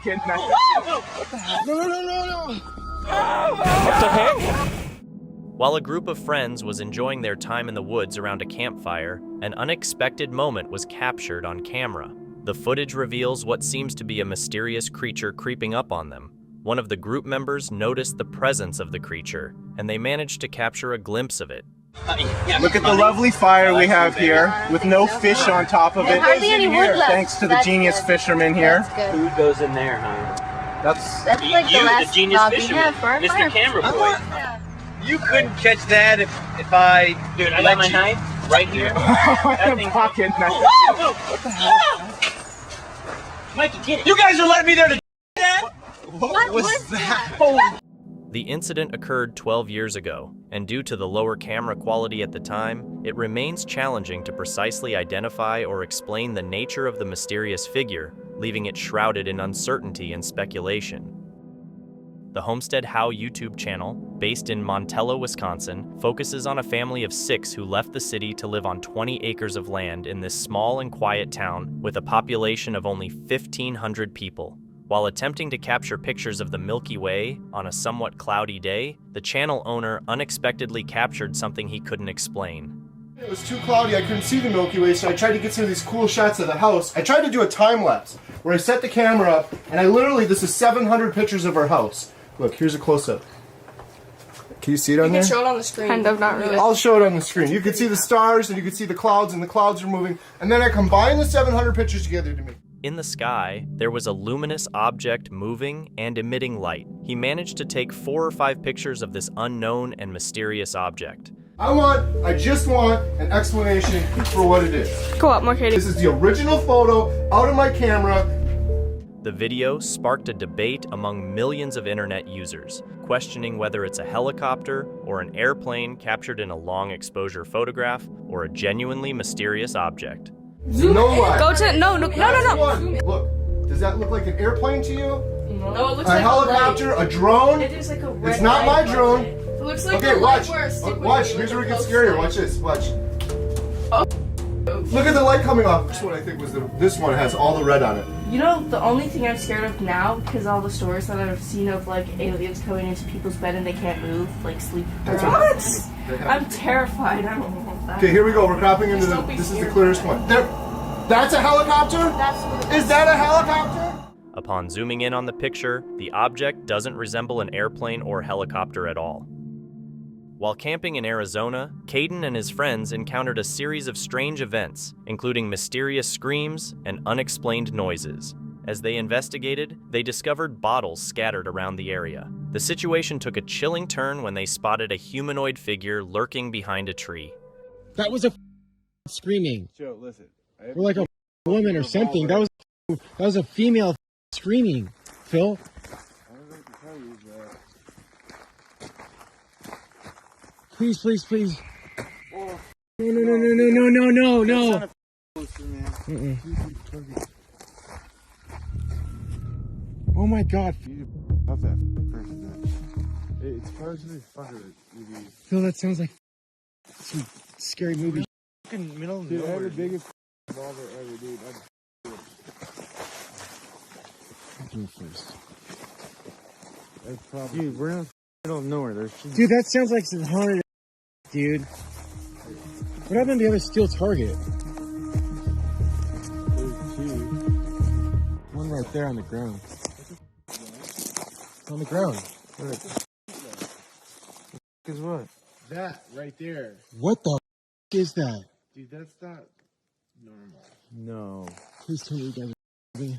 fucking night. What the hell? No. What the heck? While a group of friends was enjoying their time in the woods around a campfire, an unexpected moment was captured on camera. The footage reveals what seems to be a mysterious creature creeping up on them. One of the group members noticed the presence of the creature, and they managed to capture a glimpse of it. Look at the lovely fire we have here, with no fish on top of it. Hardly any wood left. Thanks to the genius fisherman here. Food goes in there, huh? That's like the last genius job we fisherman, have for our Mr. fire. Camera Boy. You couldn't catch that if I... Dude, I got my knife right here. That thing fucking nice. What the hell? Mikey, get it. You guys are letting me there to that? What was that? The incident occurred 12 years ago, and due to the lower camera quality at the time, it remains challenging to precisely identify or explain the nature of the mysterious figure, leaving it shrouded in uncertainty and speculation. The Homestead How YouTube channel, based in Montello, Wisconsin, focuses on a family of 6 who left the city to live on 20 acres of land in this small and quiet town with a population of only 1,500 people. While attempting to capture pictures of the Milky Way on a somewhat cloudy day, the channel owner unexpectedly captured something he couldn't explain. It was too cloudy, I couldn't see the Milky Way, so I tried to get some of these cool shots of the house. I tried to do a time lapse where I set the camera up, and I literally, this is 700 pictures of our house. Look, here's a close-up. Can you see it on there? You can show it on the screen. Kind of, not really. I'll show it on the screen. You can see the stars, and you can see the clouds, and the clouds are moving. And then I combine the 700 pictures together to make. In the sky, there was a luminous object moving and emitting light. He managed to take 4 or 5 pictures of this unknown and mysterious object. I just want an explanation for what it is. Go up, more Katie. This is the original photo out of my camera. The video sparked a debate among millions of internet users, questioning whether it's a helicopter or an airplane captured in a long exposure photograph or a genuinely mysterious object. You know what? Go to no. Look, does that look like an airplane to you? No, it looks A like helicopter? A drone? It is like a red It's not my light. drone. It looks like Okay, the watch. light where a stick would Watch. be, Here's like where it a gets post scarier. light. Watch this. Watch. Oh. Look at the light coming off. This one I think was this one has all the red on it. You know, the only thing I'm scared of now, because all the stories that I've seen of like aliens coming into people's bed and they can't move, like sleep. What? I'm terrified. I don't want that. Okay, here we go. We're cropping into Just don't be this is the scared. clearest one. There. That's a helicopter? That's what Is that a helicopter? Upon zooming in on the picture, the object doesn't resemble an airplane or helicopter at all. While camping in Arizona, Caden and his friends encountered a series of strange events, including mysterious screams and unexplained noises. As they investigated, they discovered bottles scattered around the area. The situation took a chilling turn when they spotted a humanoid figure lurking behind a tree. That was a screaming. Joe, listen. Or like a woman or something. That was a female screaming. Phil? Please. Oh. No. Oh my God. It's partially fucking Phil, that sounds like some scary movie. fucking middle of nowhere. I had the biggest revolver ever, dude. You first. That's probably. Dude, we're in the middle of nowhere. Dude, that sounds like some haunted dude. What happened to the other steel target? There's 2. One right there on the ground. It's on the ground. What is what? That right there. What the is that? Dude, that's not normal. No. Please tell me you guys are moving.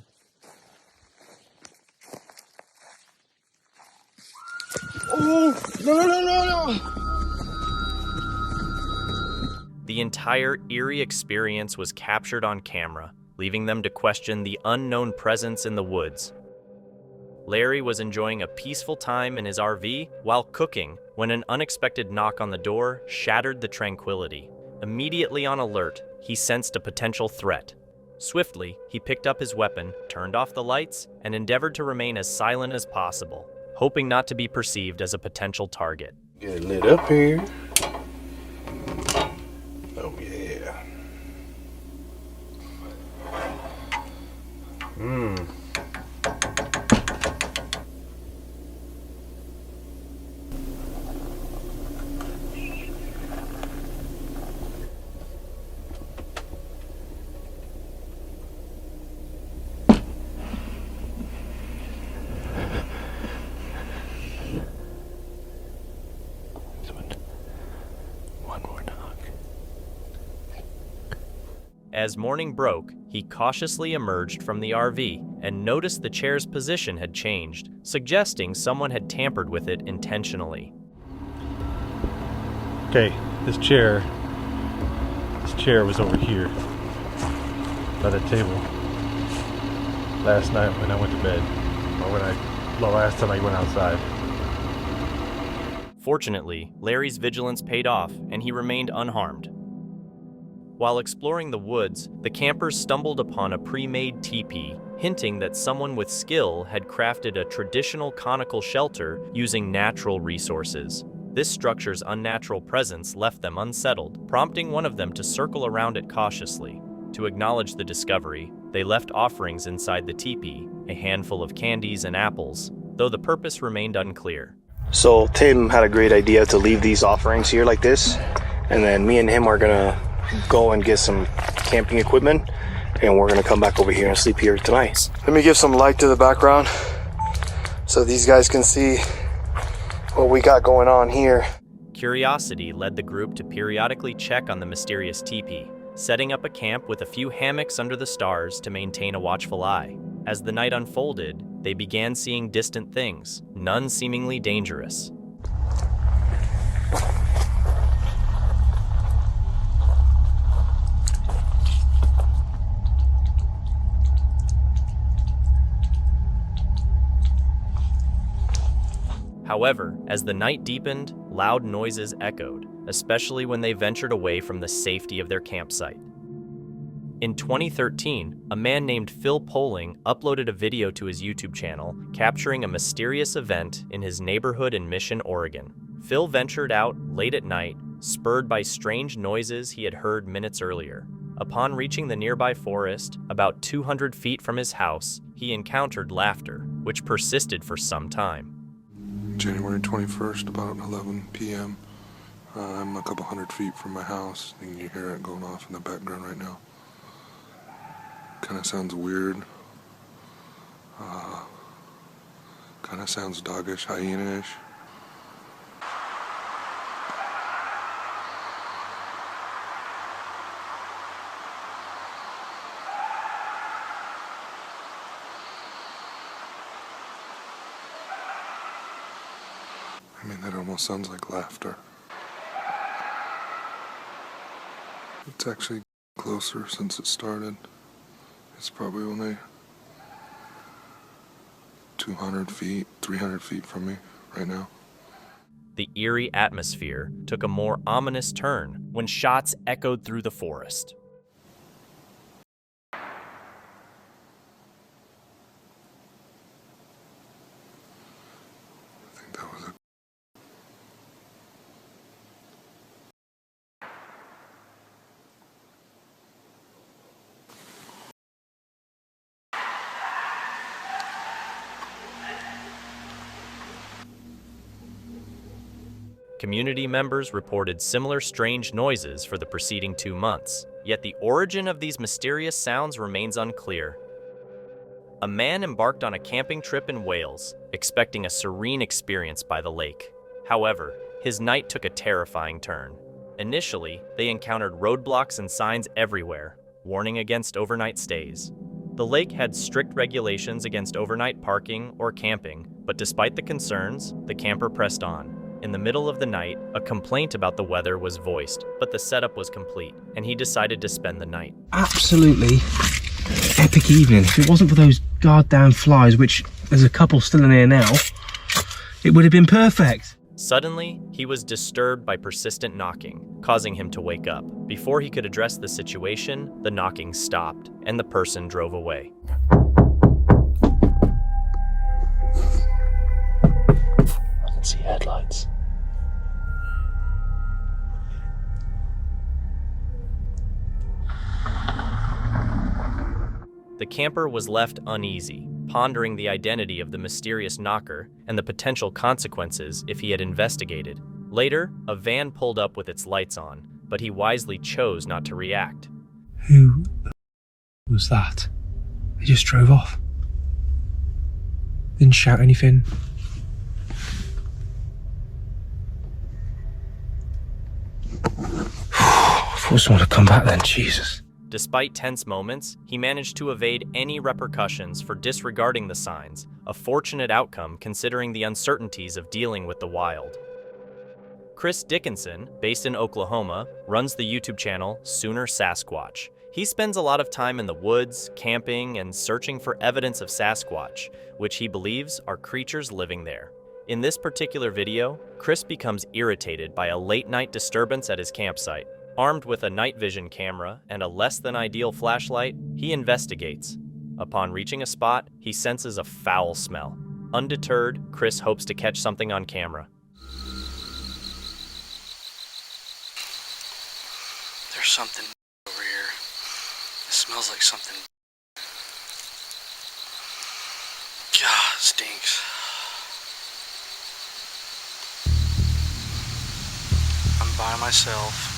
Oh, no. The entire eerie experience was captured on camera, leaving them to question the unknown presence in the woods. Larry was enjoying a peaceful time in his RV while cooking when an unexpected knock on the door shattered the tranquility. Immediately on alert, he sensed a potential threat. Swiftly, he picked up his weapon, turned off the lights, and endeavored to remain as silent as possible, hoping not to be perceived as a potential target. Get it lit up here. Oh, yeah. As morning broke, he cautiously emerged from the RV and noticed the chair's position had changed, suggesting someone had tampered with it intentionally. Okay, this chair was over here by the table last night when I went to bed, or the last time I went outside. Fortunately, Larry's vigilance paid off and he remained unharmed. While exploring the woods, the campers stumbled upon a pre-made teepee, hinting that someone with skill had crafted a traditional conical shelter using natural resources. This structure's unnatural presence left them unsettled, prompting one of them to circle around it cautiously. To acknowledge the discovery, they left offerings inside the teepee, a handful of candies and apples, though the purpose remained unclear. So Tim had a great idea to leave these offerings here like this, and then me and him are gonna go and get some camping equipment, and we're gonna come back over here and sleep here tonight. Let me give some light to the background so these guys can see what we got going on here. Curiosity led the group to periodically check on the mysterious teepee, setting up a camp with a few hammocks under the stars to maintain a watchful eye. As the night unfolded, they began seeing distant things, none seemingly dangerous. However, as the night deepened, loud noises echoed, especially when they ventured away from the safety of their campsite. In 2013, a man named Phil Poling uploaded a video to his YouTube channel capturing a mysterious event in his neighborhood in Mission, Oregon. Phil ventured out late at night, spurred by strange noises he had heard minutes earlier. Upon reaching the nearby forest, about 200 feet from his house, he encountered laughter, which persisted for some time. January 21st, about 11 p.m. I'm a couple hundred feet from my house, and you hear it going off in the background right now. Kind of sounds weird. Kind of sounds doggish, hyena-ish. I mean, that almost sounds like laughter. It's actually closer since it started. It's probably only 200 feet, 300 feet from me right now. The eerie atmosphere took a more ominous turn when shots echoed through the forest. I think that was it. Community members reported similar strange noises for the preceding 2 months, yet the origin of these mysterious sounds remains unclear. A man embarked on a camping trip in Wales, expecting a serene experience by the lake. However, his night took a terrifying turn. Initially, they encountered roadblocks and signs everywhere, warning against overnight stays. The lake had strict regulations against overnight parking or camping, but despite the concerns, the camper pressed on. In the middle of the night, a complaint about the weather was voiced, but the setup was complete, and he decided to spend the night. Absolutely epic evening. If it wasn't for those goddamn flies, which there's a couple still in here now, it would have been perfect. Suddenly, he was disturbed by persistent knocking, causing him to wake up. Before he could address the situation, the knocking stopped, and the person drove away. I can see headlights. The camper was left uneasy, pondering the identity of the mysterious knocker and the potential consequences if he had investigated. Later, a van pulled up with its lights on, but he wisely chose not to react. Who was that? They just drove off. Didn't shout anything. I thought someone had come back then, Jesus. Despite tense moments, he managed to evade any repercussions for disregarding the signs, a fortunate outcome considering the uncertainties of dealing with the wild. Chris Dickinson, based in Oklahoma, runs the YouTube channel Sooner Sasquatch. He spends a lot of time in the woods, camping, and searching for evidence of Sasquatch, which he believes are creatures living there. In this particular video, Chris becomes irritated by a late-night disturbance at his campsite. Armed with a night vision camera and a less-than-ideal flashlight, he investigates. Upon reaching a spot, he senses a foul smell. Undeterred, Chris hopes to catch something on camera. There's something over here. It smells like something. God, it stinks. I'm by myself.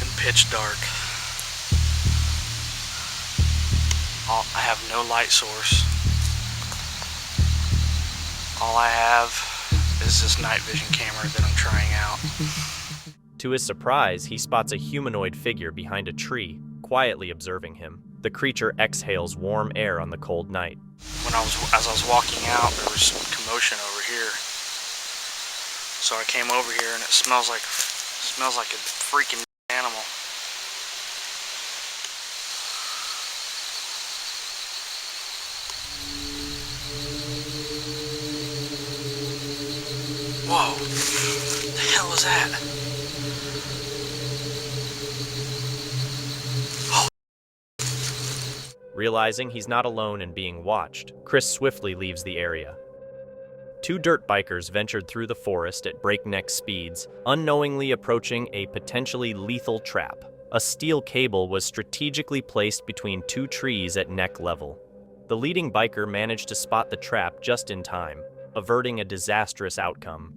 In pitch dark. I have no light source. All I have is this night vision camera that I'm trying out. To his surprise, he spots a humanoid figure behind a tree, quietly observing him. The creature exhales warm air on the cold night. As I was walking out, there was commotion over here. So I came over here and it smells like a freaking animal. Whoa, what the hell was that? Realizing he's not alone and being watched, Chris swiftly leaves the area. Two dirt bikers ventured through the forest at breakneck speeds, unknowingly approaching a potentially lethal trap. A steel cable was strategically placed between two trees at neck level. The leading biker managed to spot the trap just in time, averting a disastrous outcome.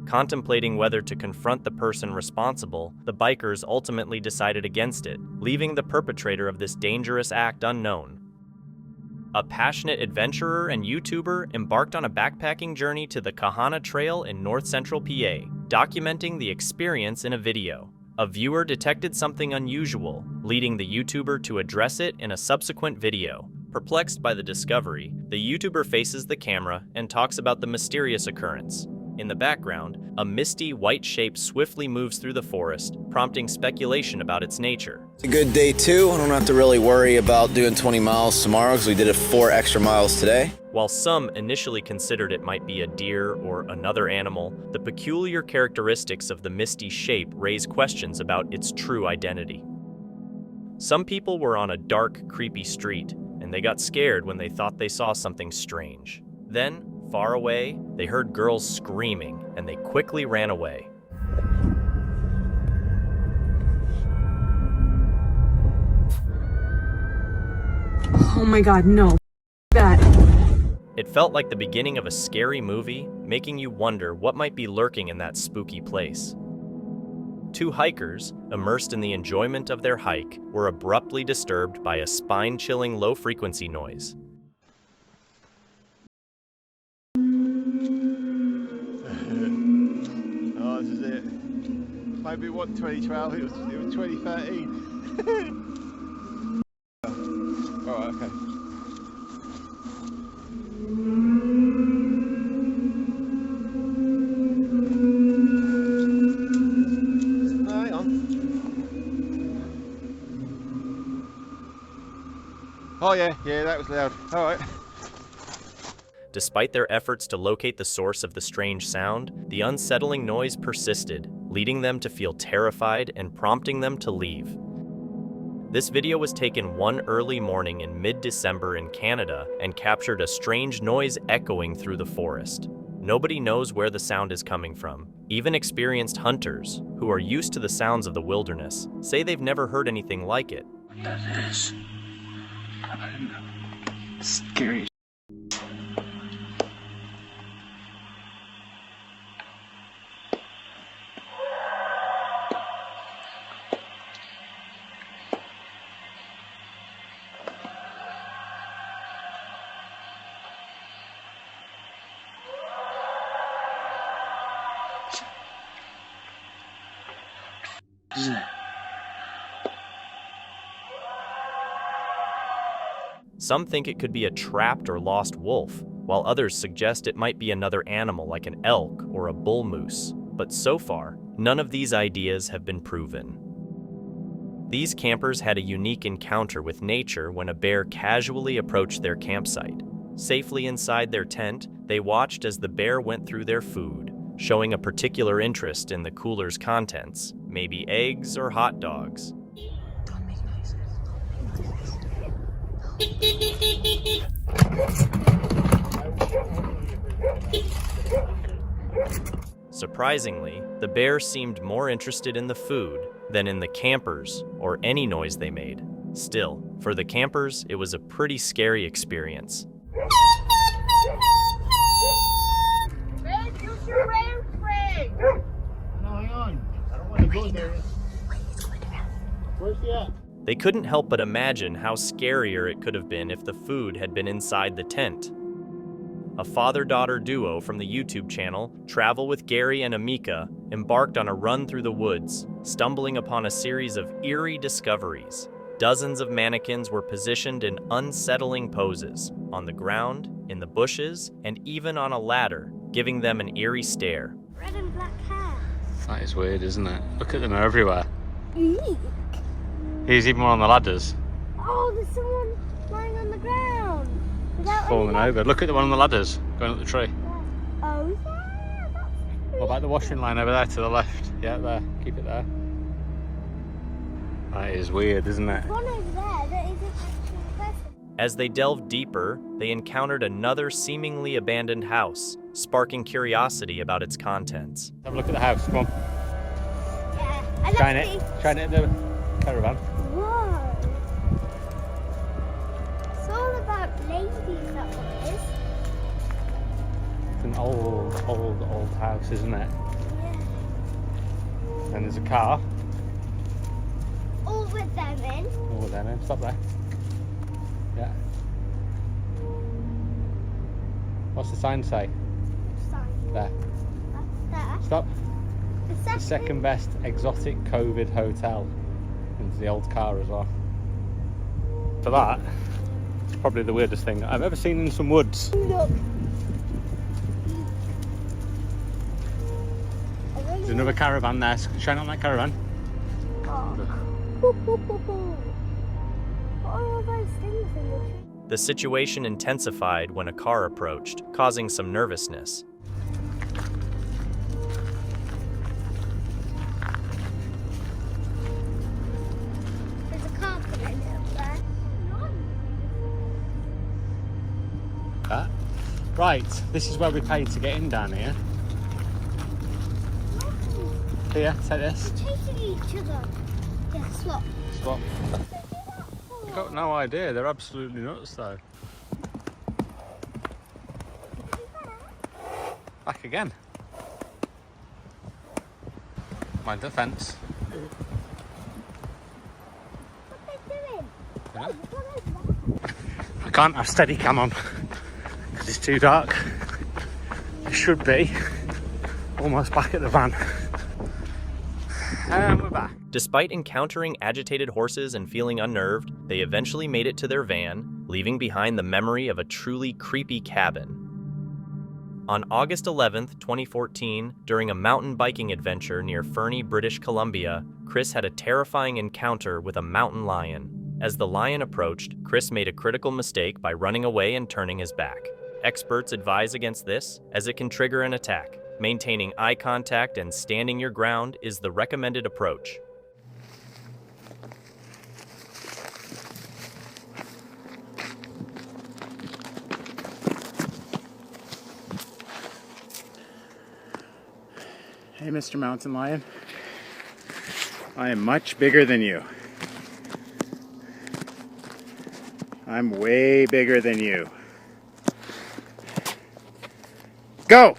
Contemplating whether to confront the person responsible, the bikers ultimately decided against it, leaving the perpetrator of this dangerous act unknown. A passionate adventurer and YouTuber embarked on a backpacking journey to the Kahana Trail in north-central PA, documenting the experience in a video. A viewer detected something unusual, leading the YouTuber to address it in a subsequent video. Perplexed by the discovery, the YouTuber faces the camera and talks about the mysterious occurrence. In the background, a misty white shape swiftly moves through the forest, prompting speculation about its nature. It's a good day too. I don't have to really worry about doing 20 miles tomorrow because we did 4 extra miles today. While some initially considered it might be a deer or another animal, the peculiar characteristics of the misty shape raise questions about its true identity. Some people were on a dark, creepy street, and they got scared when they thought they saw something strange. Then, far away, they heard girls screaming, and they quickly ran away. Oh my God, no. That. It felt like the beginning of a scary movie, making you wonder what might be lurking in that spooky place. Two hikers, immersed in the enjoyment of their hike, were abruptly disturbed by a spine-chilling low-frequency noise. Oh, this is it. Maybe it wasn't 2012, it was 2013. Alright, okay. Hang on. Oh yeah, that was loud. Alright. Despite their efforts to locate the source of the strange sound, the unsettling noise persisted, leading them to feel terrified and prompting them to leave. This video was taken one early morning in mid-December in Canada and captured a strange noise echoing through the forest. Nobody knows where the sound is coming from. Even experienced hunters, who are used to the sounds of the wilderness, say they've never heard anything like it. That is scary. Some think it could be a trapped or lost wolf, while others suggest it might be another animal like an elk or a bull moose. But so far, none of these ideas have been proven. These campers had a unique encounter with nature when a bear casually approached their campsite. Safely inside their tent, they watched as the bear went through their food, showing a particular interest in the cooler's contents, maybe eggs or hot dogs. Surprisingly, the bear seemed more interested in the food than in the campers or any noise they made. Still, for the campers, it was a pretty scary experience. They couldn't help but imagine how scarier it could have been if the food had been inside the tent. A father-daughter duo from the YouTube channel, Travel with Gary and Amika, embarked on a run through the woods, stumbling upon a series of eerie discoveries. Dozens of mannequins were positioned in unsettling poses, on the ground, in the bushes, and even on a ladder, giving them an eerie stare. Red and black hair. That is weird, isn't it? Look at them, they're everywhere. Eek. Here's even one on the ladders. Oh, there's someone lying on the ground. Without Falling any over. Look at the one on the ladders, going up the tree. Oh, yeah, that's What about the washing line over there to the left? Yeah, there. Keep it there. That is weird, isn't it? one over there that isn't actually a person. As they delved deeper, they encountered another seemingly abandoned house, sparking curiosity about its contents. Have a look at the house, come on. Yeah, I Shine love it. Shine it at the caravan. Whoa. It's all about ladies, that's what it is. It's an old house, isn't it? Yeah. And there's a car. All with them in. Oh, then stop there. Yeah. What's the sign say? Sign. There. There. Stop. The Second best exotic COVID hotel. And the old car as well. For that, it's probably the weirdest thing I've ever seen in some woods. Look. There's another caravan there. Shine on that caravan. What are all those things in the tree? The situation intensified when a car approached, causing some nervousness. There's a car behind it up there. Right, this is where we paid to get in down here. Here, take this. They're chasing each other. Yeah, swap. Swap. I've got no idea, they're absolutely nuts though. Back again. Mind the fence. What are they doing? Yeah. I can't have steady cam on because it's too dark. It should be almost back at the van. And we're back. Despite encountering agitated horses and feeling unnerved, they eventually made it to their van, leaving behind the memory of a truly creepy cabin. On August 11th, 2014, during a mountain biking adventure near Fernie, British Columbia, Chris had a terrifying encounter with a mountain lion. As the lion approached, Chris made a critical mistake by running away and turning his back. Experts advise against this, as it can trigger an attack. Maintaining eye contact and standing your ground is the recommended approach. Hey, Mr. Mountain Lion. I am much bigger than you. I'm way bigger than you. Go!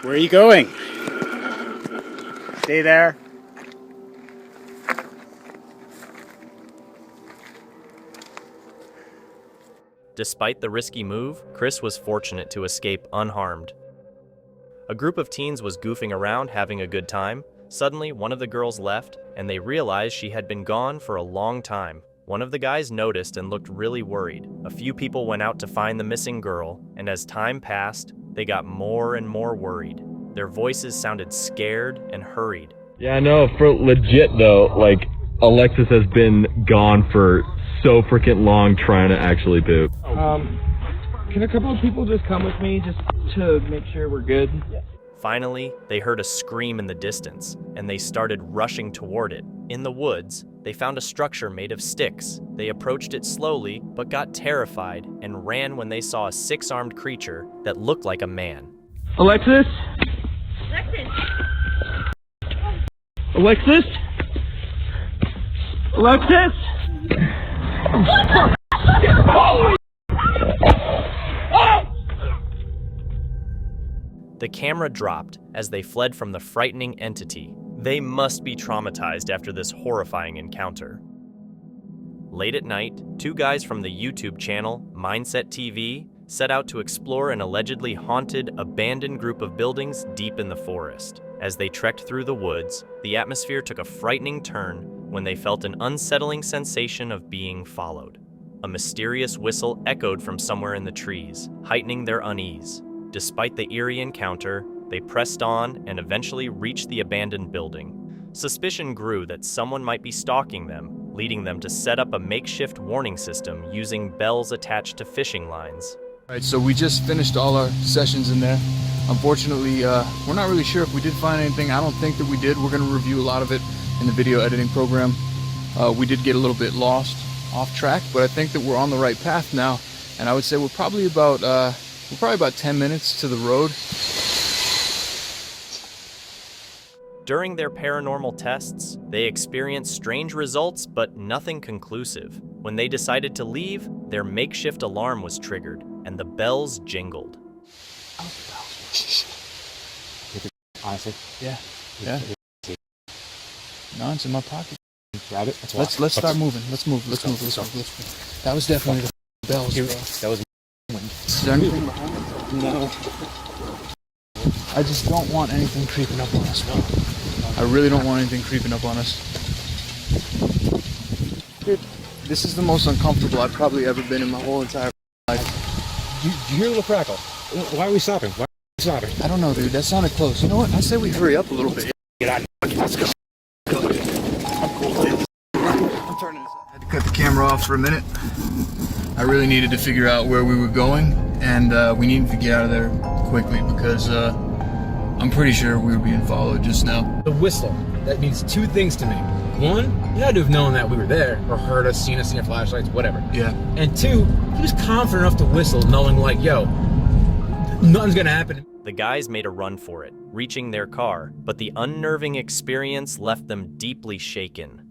Where are you going? Stay there. Despite the risky move, Chris was fortunate to escape unharmed. A group of teens was goofing around having a good time. Suddenly, one of the girls left, and they realized she had been gone for a long time. One of the guys noticed and looked really worried. A few people went out to find the missing girl, and as time passed, they got more and more worried. Their voices sounded scared and hurried. Yeah, no, for legit though, like, Alexis has been gone for so freaking long trying to actually poop. Can a couple of people just come with me just to make sure we're good? Finally, they heard a scream in the distance, and they started rushing toward it. In the woods, they found a structure made of sticks. They approached it slowly, but got terrified and ran when they saw a 6-armed creature that looked like a man. Alexis? Alexis? Alexis? The camera dropped as they fled from the frightening entity. They must be traumatized after this horrifying encounter. Late at night, 2 guys from the YouTube channel Mindset TV set out to explore an allegedly haunted, abandoned group of buildings deep in the forest. As they trekked through the woods, the atmosphere took a frightening turn when they felt an unsettling sensation of being followed. A mysterious whistle echoed from somewhere in the trees, heightening their unease. Despite the eerie encounter, they pressed on and eventually reached the abandoned building. Suspicion grew that someone might be stalking them, leading them to set up a makeshift warning system using bells attached to fishing lines. All right, so we just finished all our sessions in there. Unfortunately, we're not really sure if we did find anything. I don't think that we did. We're going to review a lot of it in the video editing program. We did get a little bit lost, off track, but I think that we're on the right path now. And I would say we're probably about 10 minutes to the road. During their paranormal tests, they experienced strange results, but nothing conclusive. When they decided to leave, their makeshift alarm was triggered, and the bells jingled. Honestly? Yeah. No, it's in my pocket. Grab it. Let's start moving. Let's move. That was definitely the bells, bro. That was. Is there anything behind it? No. I just don't want anything creeping up on us. I really don't want anything creeping up on us. Dude, this is the most uncomfortable I've probably ever been in my whole entire life. Do you hear the crackle? Why are we stopping? I don't know, dude. That sounded close. You know what? I say we hurry up a little bit. Get out. Let's go. I'm cool. I'm turning this off. I had to cut the camera off for a minute. I really needed to figure out where we were going, and we needed to get out of there quickly because I'm pretty sure we were being followed just now. The whistle. That means 2 things to me. 1, you had to have known that we were there, or heard us, seen our flashlights, whatever. Yeah. And 2, he was confident enough to whistle, knowing like, yo, nothing's gonna happen. The guys made a run for it, reaching their car, but the unnerving experience left them deeply shaken.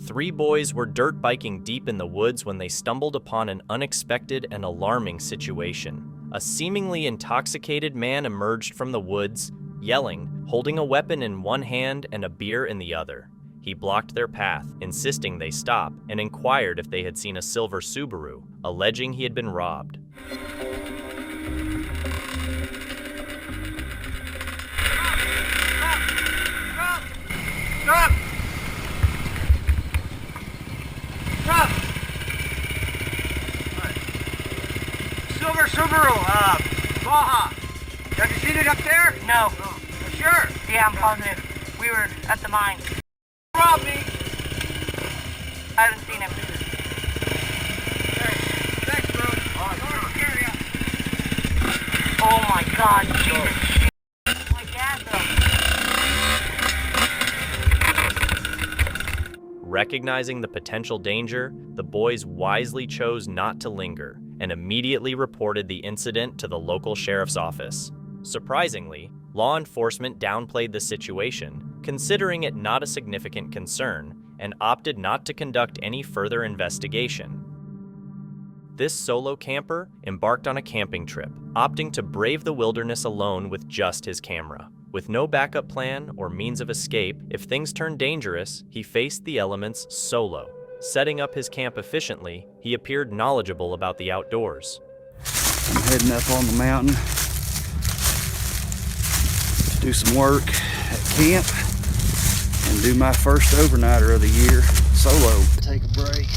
3 boys were dirt biking deep in the woods when they stumbled upon an unexpected and alarming situation. A seemingly intoxicated man emerged from the woods, yelling, holding a weapon in one hand and a beer in the other. He blocked their path, insisting they stop, and inquired if they had seen a silver Subaru, alleging he had been robbed. Stop! Stop! Silver Subaru, Baja. Have you seen it up there? No. Sure. Yeah, I'm positive. We were at the mine. Rob me. I haven't seen him. Thanks, bro. Oh my God, Jesus. My gas Recognizing the potential danger, the boys wisely chose not to linger and immediately reported the incident to the local sheriff's office. Surprisingly, law enforcement downplayed the situation, considering it not a significant concern, and opted not to conduct any further investigation. This solo camper embarked on a camping trip, opting to brave the wilderness alone with just his camera. With no backup plan or means of escape, if things turned dangerous, he faced the elements solo. Setting up his camp efficiently, he appeared knowledgeable about the outdoors. I'm heading up on the mountain to do some work at camp and do my first overnighter of the year solo. Take a break.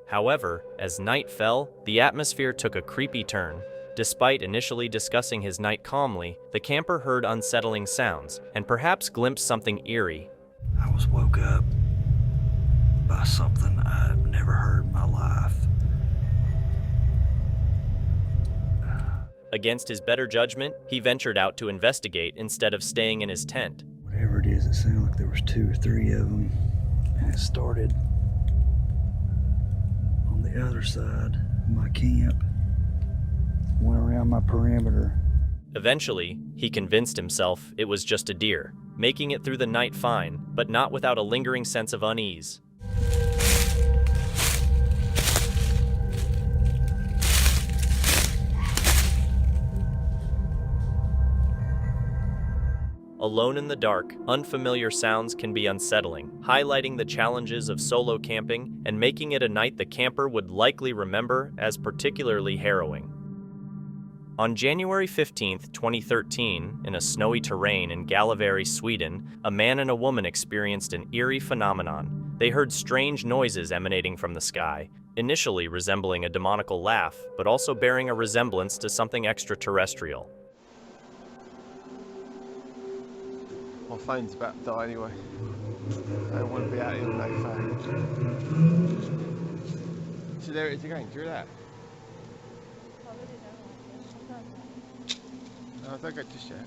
However, as night fell, the atmosphere took a creepy turn. Despite initially discussing his night calmly, the camper heard unsettling sounds and perhaps glimpsed something eerie. I was woke up by something I've never heard in my life. Against his better judgment, he ventured out to investigate instead of staying in his tent. Whatever it is, it sounded like there was 2 or 3 of them, and it started on the other side of my camp, went around my perimeter. Eventually, he convinced himself it was just a deer, making it through the night fine, but not without a lingering sense of unease. Alone in the dark, unfamiliar sounds can be unsettling, highlighting the challenges of solo camping and making it a night the camper would likely remember as particularly harrowing. On January 15, 2013, in a snowy terrain in Gällivare, Sweden, a man and a woman experienced an eerie phenomenon. They heard strange noises emanating from the sky, initially resembling a demonical laugh, but also bearing a resemblance to something extraterrestrial. My phone's about to die anyway. I don't want to be out here with no phone. So there it is again, do you hear that? No, don't go just yet.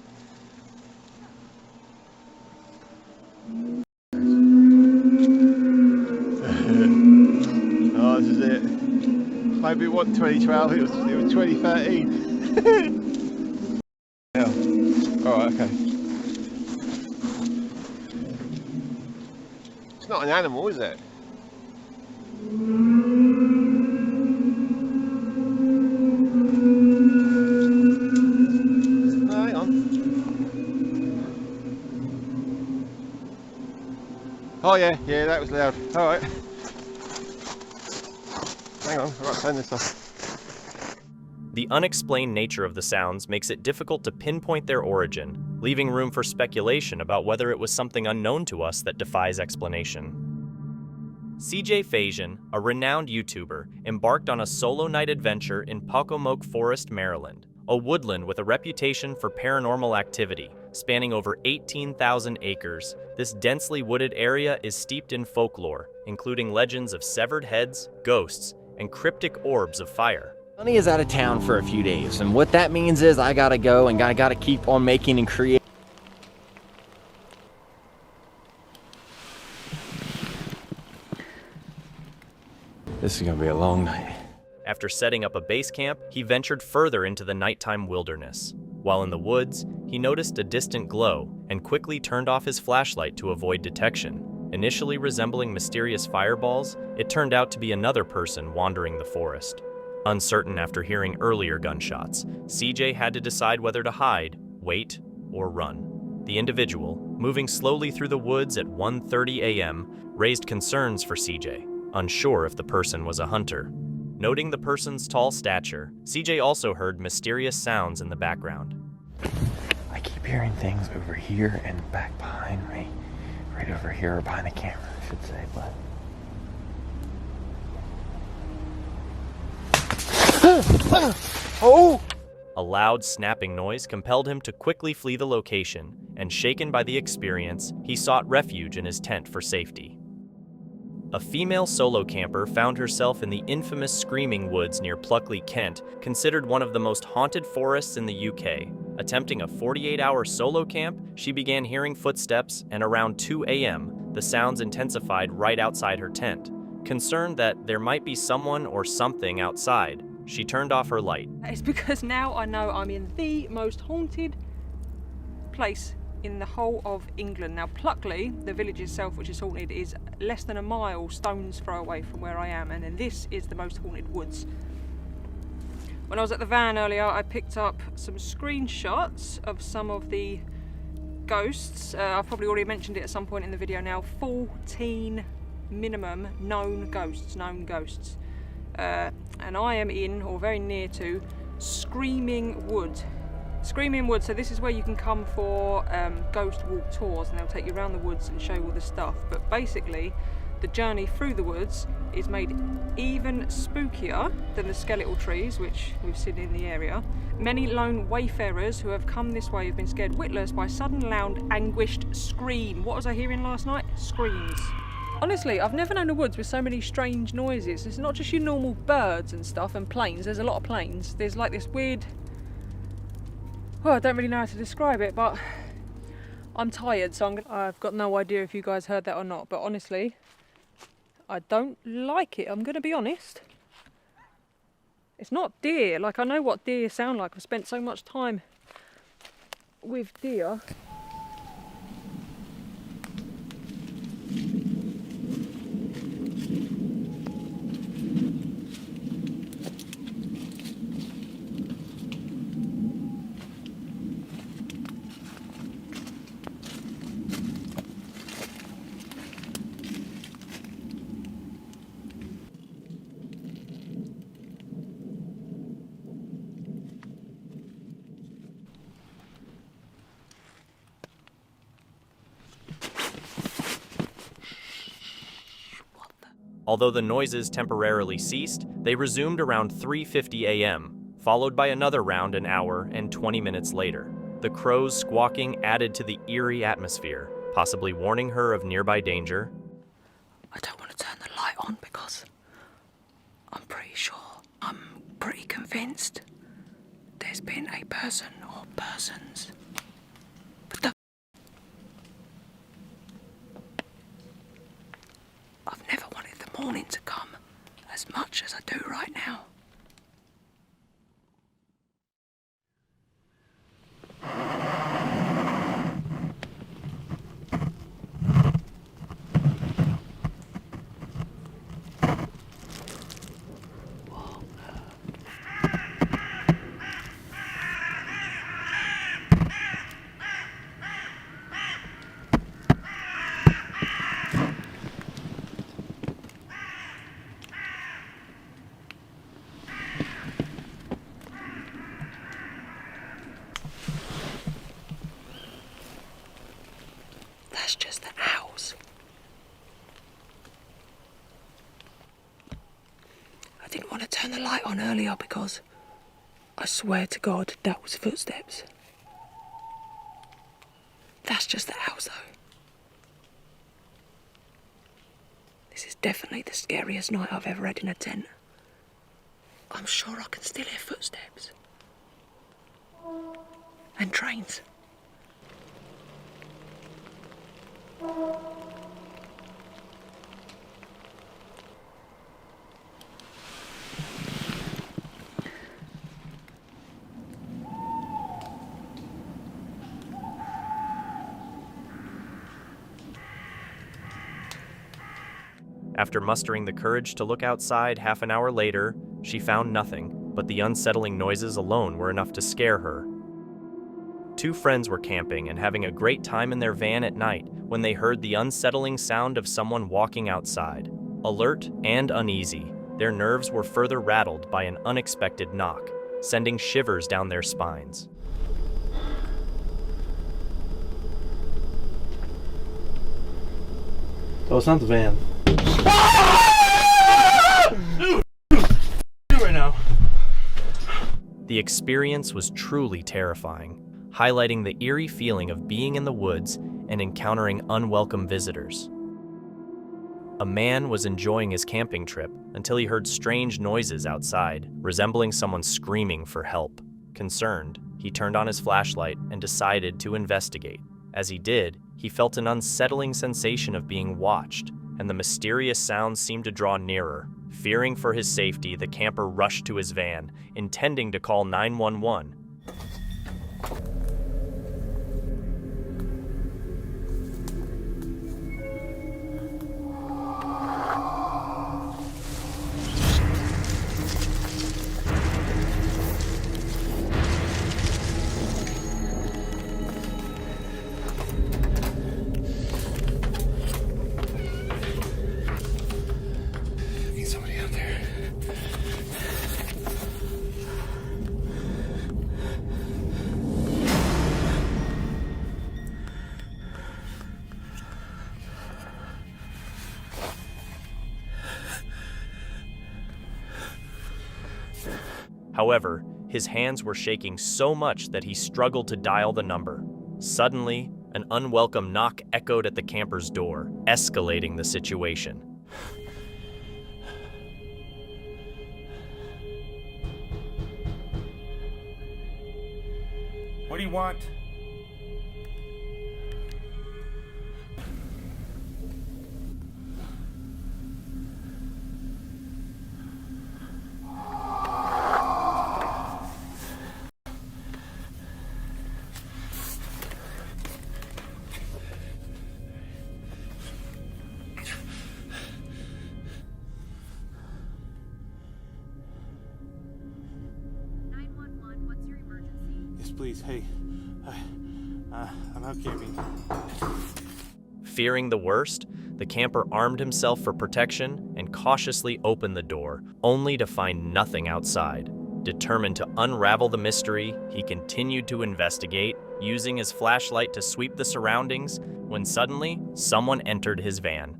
Oh, this is it. Maybe it wasn't 2012, it was 2013. Yeah. Alright, okay. It's not an animal, is it? Oh yeah, that was loud. Alright. Hang on, I've got to turn this off. The unexplained nature of the sounds makes it difficult to pinpoint their origin, leaving room for speculation about whether it was something unknown to us that defies explanation. CJ Fasion, a renowned YouTuber, embarked on a solo night adventure in Pocomoke Forest, Maryland, a woodland with a reputation for paranormal activity, spanning over 18,000 acres. This densely wooded area is steeped in folklore, including legends of severed heads, ghosts, and cryptic orbs of fire. Sonny is out of town for a few days, and what that means is I gotta go and I gotta keep on making and creating. This is gonna be a long night. After setting up a base camp, he ventured further into the nighttime wilderness. While in the woods, he noticed a distant glow and quickly turned off his flashlight to avoid detection. Initially resembling mysterious fireballs, it turned out to be another person wandering the forest. Uncertain after hearing earlier gunshots, CJ had to decide whether to hide, wait, or run. The individual, moving slowly through the woods at 1:30 a.m., raised concerns for CJ, unsure if the person was a hunter. Noting the person's tall stature, CJ also heard mysterious sounds in the background. I keep hearing things over here and back behind me. Right over here, or behind the camera, I should say, but... Oh! A loud snapping noise compelled him to quickly flee the location, and shaken by the experience, he sought refuge in his tent for safety. A female solo camper found herself in the infamous Screaming Woods near Pluckley, Kent, considered one of the most haunted forests in the UK. Attempting a 48-hour solo camp, she began hearing footsteps, and around 2 a.m., the sounds intensified right outside her tent. Concerned that there might be someone or something outside, she turned off her light. It's because now I know I'm in the most haunted place in the whole of England. Now Pluckley, the village itself which is haunted, is less than a mile, stone's throw away from where I am, and then this is the most haunted woods. When I was at the van earlier, I picked up some screenshots of some of the ghosts. I've probably already mentioned it at some point in the video now. 14 minimum known ghosts. And I am in, or very near to, Screaming Wood. Screaming Wood, so this is where you can come for ghost walk tours, and they'll take you around the woods and show you all the stuff. But basically, the journey through the woods is made even spookier than the skeletal trees, which we've seen in the area. Many lone wayfarers who have come this way have been scared witless by sudden, loud, anguished scream. What was I hearing last night? Screams. Honestly, I've never known a woods with so many strange noises. It's not just your normal birds and stuff and planes. There's a lot of planes. There's like this weird... Well, I don't really know how to describe it, but I'm tired, so I've got no idea if you guys heard that or not. But honestly, I don't like it. I'm going to be honest. It's not deer. Like, I know what deer sound like. I've spent so much time with deer. Although the noises temporarily ceased, they resumed around 3:50 a.m., followed by another round an hour and 20 minutes later. The crows squawking added to the eerie atmosphere, possibly warning her of nearby danger. I don't want to turn the light on because I'm pretty convinced there's been a person or persons. I've never wanted the morning to come as much as I do right now. That's just the owls. I didn't want to turn the light on earlier because I swear to God that was footsteps. That's just the owls though. This is definitely the scariest night I've ever had in a tent. I'm sure I can still hear footsteps. And trains. After mustering the courage to look outside half an hour later, she found nothing, but the unsettling noises alone were enough to scare her. Two friends were camping and having a great time in their van at night when they heard the unsettling sound of someone walking outside. Alert and uneasy, their nerves were further rattled by an unexpected knock, sending shivers down their spines. Oh, it's not the van. Right now. The experience was truly terrifying, highlighting the eerie feeling of being in the woods and encountering unwelcome visitors. A man was enjoying his camping trip until he heard strange noises outside, resembling someone screaming for help. Concerned, he turned on his flashlight and decided to investigate. As he did, he felt an unsettling sensation of being watched, and the mysterious sounds seemed to draw nearer. Fearing for his safety, the camper rushed to his van, intending to call 911. However, his hands were shaking so much that he struggled to dial the number. Suddenly, an unwelcome knock echoed at the camper's door, escalating the situation. What do you want? Please, hey, I'm out camping. Fearing the worst, the camper armed himself for protection and cautiously opened the door, only to find nothing outside. Determined to unravel the mystery, he continued to investigate, using his flashlight to sweep the surroundings, when suddenly, someone entered his van.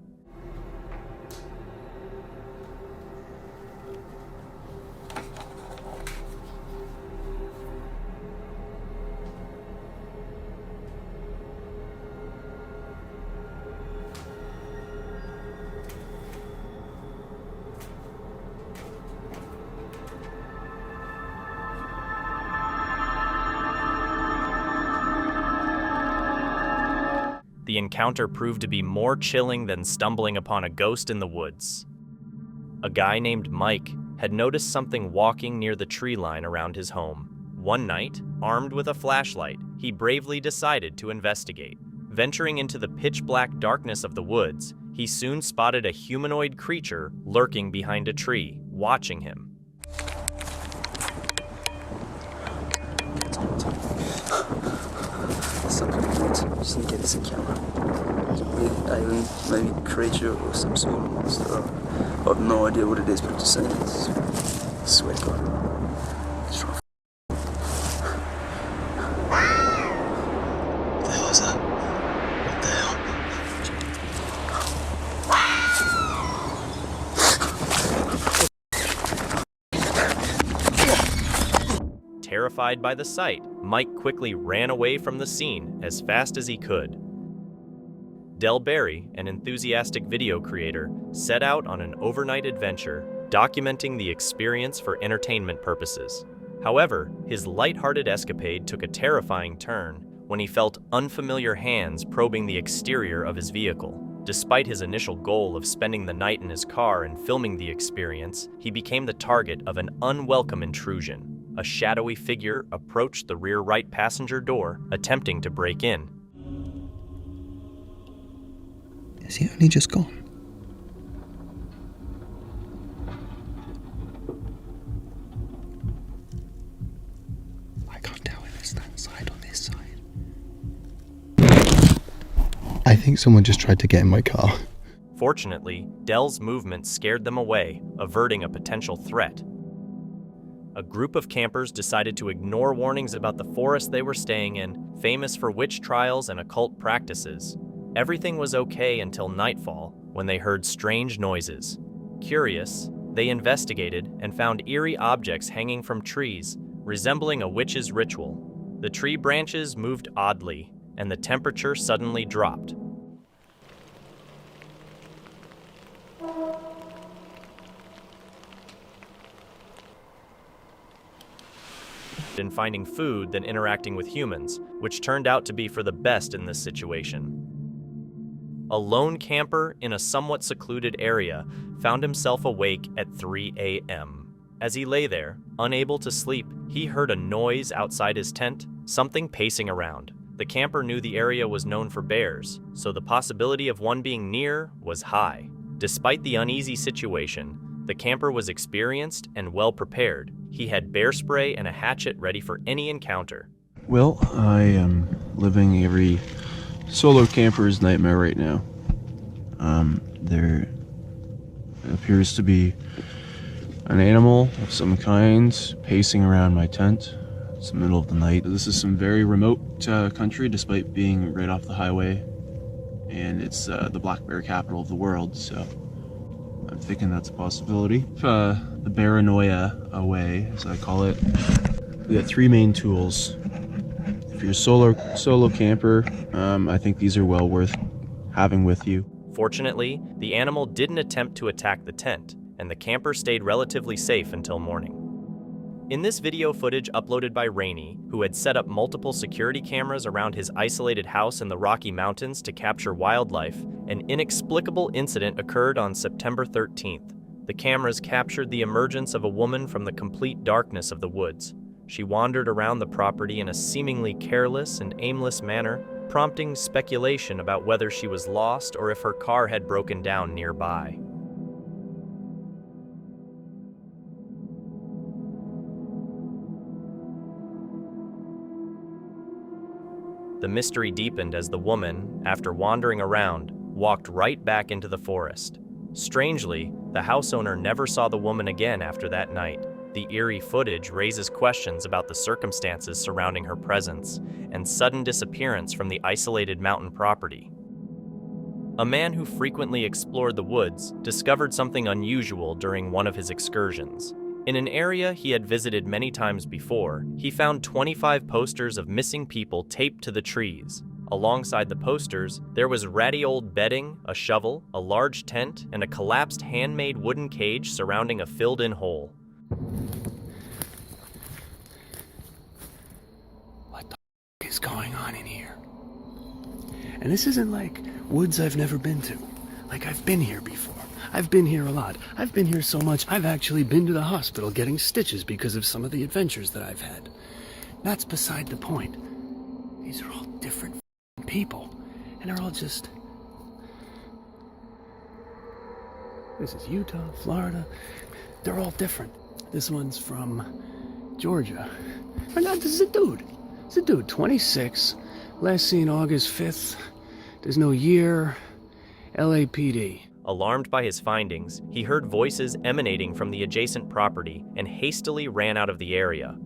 The encounter proved to be more chilling than stumbling upon a ghost in the woods. A guy named Mike had noticed something walking near the tree line around his home. One night, armed with a flashlight, he bravely decided to investigate. Venturing into the pitch-black darkness of the woods, he soon spotted a humanoid creature lurking behind a tree, watching him. Just need to get this in camera. Alien, maybe creature or some sort of monster. I have no idea what it is, but I've just seen it. I swear to God. Just try. What the hell is that? What the hell? Terrified by the sight, Mike quickly ran away from the scene as fast as he could. Del Barry, an enthusiastic video creator, set out on an overnight adventure, documenting the experience for entertainment purposes. However, his lighthearted escapade took a terrifying turn when he felt unfamiliar hands probing the exterior of his vehicle. Despite his initial goal of spending the night in his car and filming the experience, he became the target of an unwelcome intrusion. A shadowy figure approached the rear right passenger door, attempting to break in. Is he only just gone? I can't tell if it's that side or this side. I think someone just tried to get in my car. Fortunately, Del's movement scared them away, averting a potential threat. A group of campers decided to ignore warnings about the forest they were staying in, famous for witch trials and occult practices. Everything was okay until nightfall, when they heard strange noises. Curious, they investigated and found eerie objects hanging from trees, resembling a witch's ritual. The tree branches moved oddly, and the temperature suddenly dropped. In finding food than interacting with humans, which turned out to be for the best in this situation. A lone camper in a somewhat secluded area found himself awake at 3 a.m. As he lay there, unable to sleep, he heard a noise outside his tent, something pacing around. The camper knew the area was known for bears, so the possibility of one being near was high. Despite the uneasy situation, the camper was experienced and well prepared. He had bear spray and a hatchet ready for any encounter. Well, I am living every solo camper's nightmare right now. There appears to be an animal of some kind pacing around my tent. It's the middle of the night. This is some very remote country, despite being right off the highway, and it's the black bear capital of the world, so thinking that's a possibility. The paranoia away, as I call it. We got 3 main tools. If you're a solo camper, I think these are well worth having with you. Fortunately, the animal didn't attempt to attack the tent, and the camper stayed relatively safe until morning. In this video footage uploaded by Rainey, who had set up multiple security cameras around his isolated house in the Rocky Mountains to capture wildlife, an inexplicable incident occurred on September 13th. The cameras captured the emergence of a woman from the complete darkness of the woods. She wandered around the property in a seemingly careless and aimless manner, prompting speculation about whether she was lost or if her car had broken down nearby. The mystery deepened as the woman, after wandering around, walked right back into the forest. Strangely, the house owner never saw the woman again after that night. The eerie footage raises questions about the circumstances surrounding her presence and sudden disappearance from the isolated mountain property. A man who frequently explored the woods discovered something unusual during one of his excursions. In an area he had visited many times before, he found 25 posters of missing people taped to the trees. Alongside the posters, there was ratty old bedding, a shovel, a large tent, and a collapsed handmade wooden cage surrounding a filled-in hole. What the f is going on in here? And this isn't like woods I've never been to. Like, I've been here before. I've been here a lot. I've been here so much, I've actually been to the hospital getting stitches because of some of the adventures that I've had. That's beside the point. These are all different people, and they're all just... This is Utah, Florida. They're all different. This one's from Georgia. Oh no, this is a dude. It's a dude, 26. Last seen August 5th. There's no year. LAPD. Alarmed by his findings, he heard voices emanating from the adjacent property and hastily ran out of the area.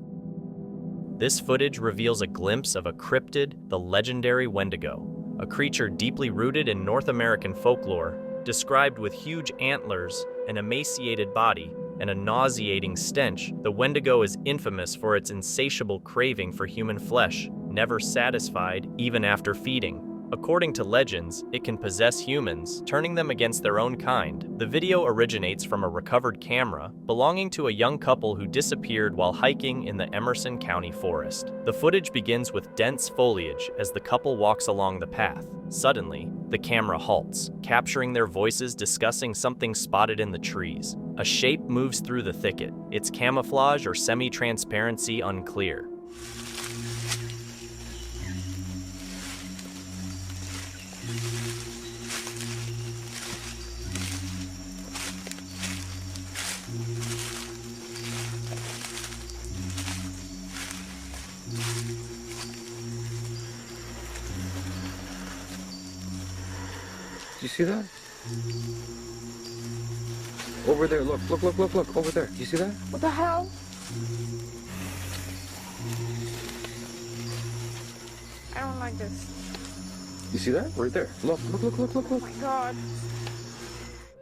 This footage reveals a glimpse of a cryptid, the legendary Wendigo, a creature deeply rooted in North American folklore, described with huge antlers, an emaciated body, and a nauseating stench. The Wendigo is infamous for its insatiable craving for human flesh, never satisfied even after feeding. According to legends, it can possess humans, turning them against their own kind. The video originates from a recovered camera belonging to a young couple who disappeared while hiking in the Emerson County forest. The footage begins with dense foliage as the couple walks along the path. Suddenly, the camera halts, capturing their voices discussing something spotted in the trees. A shape moves through the thicket, its camouflage or semi-transparency unclear. Do you see that? Over there, look, over there. Do you see that? What the hell? I don't like this. You see that? Right there. Look. Oh my god.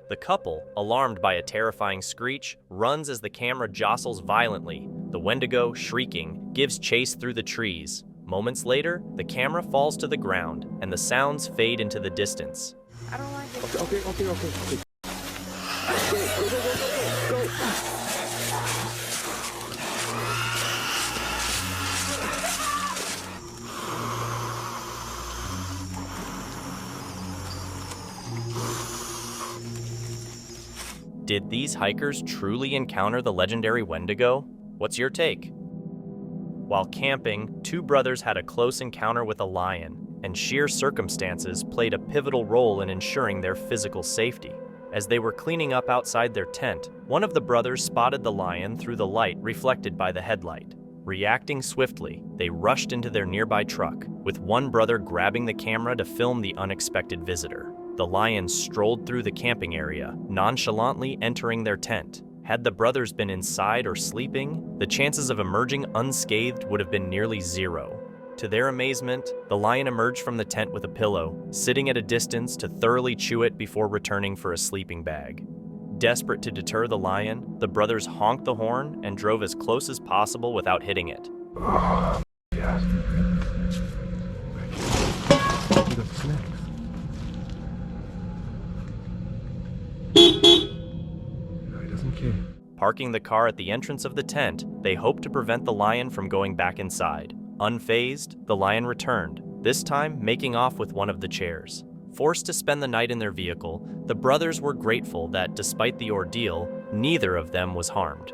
The couple, alarmed by a terrifying screech, runs as the camera jostles violently. The Wendigo, shrieking, gives chase through the trees. Moments later, the camera falls to the ground, and the sounds fade into the distance. I don't like it. Okay. Go. Did these hikers truly encounter the legendary Wendigo? What's your take? While camping, 2 brothers had a close encounter with a lion, and sheer circumstances played a pivotal role in ensuring their physical safety. As they were cleaning up outside their tent, one of the brothers spotted the lion through the light reflected by the headlight. Reacting swiftly, they rushed into their nearby truck, with one brother grabbing the camera to film the unexpected visitor. The lion strolled through the camping area, nonchalantly entering their tent. Had the brothers been inside or sleeping, the chances of emerging unscathed would have been nearly 0. To their amazement, the lion emerged from the tent with a pillow, sitting at a distance to thoroughly chew it before returning for a sleeping bag. Desperate to deter the lion, the brothers honked the horn and drove as close as possible without hitting it. Oh, yes. Look at the snakes. No, he doesn't care. Parking the car at the entrance of the tent, they hoped to prevent the lion from going back inside. Unfazed, the lion returned, this time making off with one of the chairs. Forced to spend the night in their vehicle, the brothers were grateful that, despite the ordeal, neither of them was harmed.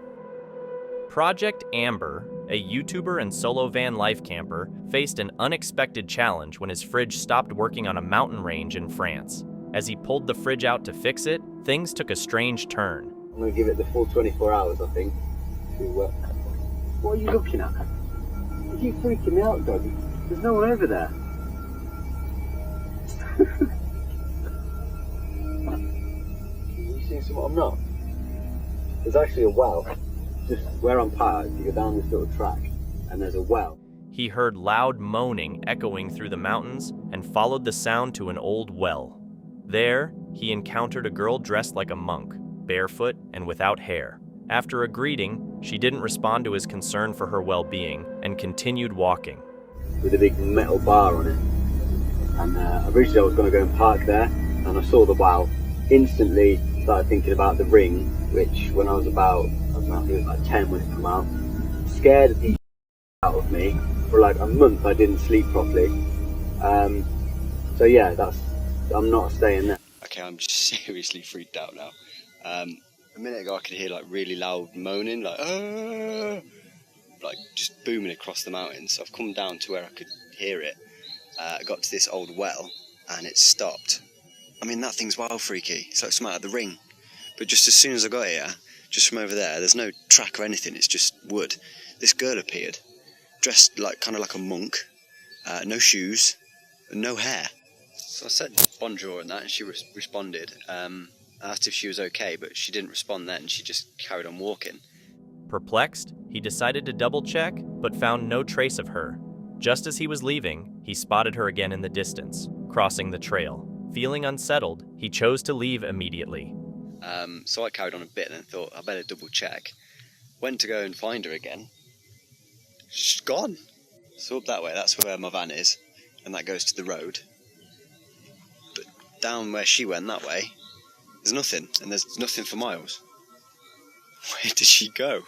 Project Amber, a YouTuber and solo van life camper, faced an unexpected challenge when his fridge stopped working on a mountain range in France. As he pulled the fridge out to fix it, things took a strange turn. I'm going to give it the full 24 hours, I think. What are you looking at? You keep freaking me out, dog. There's no one over there. You seeing something I'm not? There's actually a well. Just where I'm parked, you go down this little track, and there's a well. He heard loud moaning echoing through the mountains and followed the sound to an old well. There, he encountered a girl dressed like a monk, barefoot and without hair. After a greeting, she didn't respond to his concern for her well-being and continued walking. With a big metal bar on it. And originally I was going to go and park there, and I saw the well. Instantly started thinking about the ring, which when I was about, I think it was like 10 when it came out, scared the out of me. For like a month I didn't sleep properly. So yeah, I'm not staying there. Okay, I'm just seriously freaked out now. A minute ago I could hear like really loud moaning, like just booming across the mountains. So I've come down to where I could hear it. I got to this old well and it stopped. I mean, that thing's wild freaky. It's like something out of the Ring. But just as soon as I got here, just from over there's no track or anything, it's just wood. This girl appeared, dressed like kind of like a monk, no shoes, and no hair. So I said bonjour and that, and she responded. I asked if she was okay, but she didn't respond then. She just carried on walking. Perplexed, he decided to double-check, but found no trace of her. Just as he was leaving, he spotted her again in the distance, crossing the trail. Feeling unsettled, he chose to leave immediately. So I carried on a bit and then thought, I better double-check. Went to go and find her again. She's gone. So up that way, that's where my van is, and that goes to the road. But down where she went that way, there's nothing, and there's nothing for miles. Where did she go?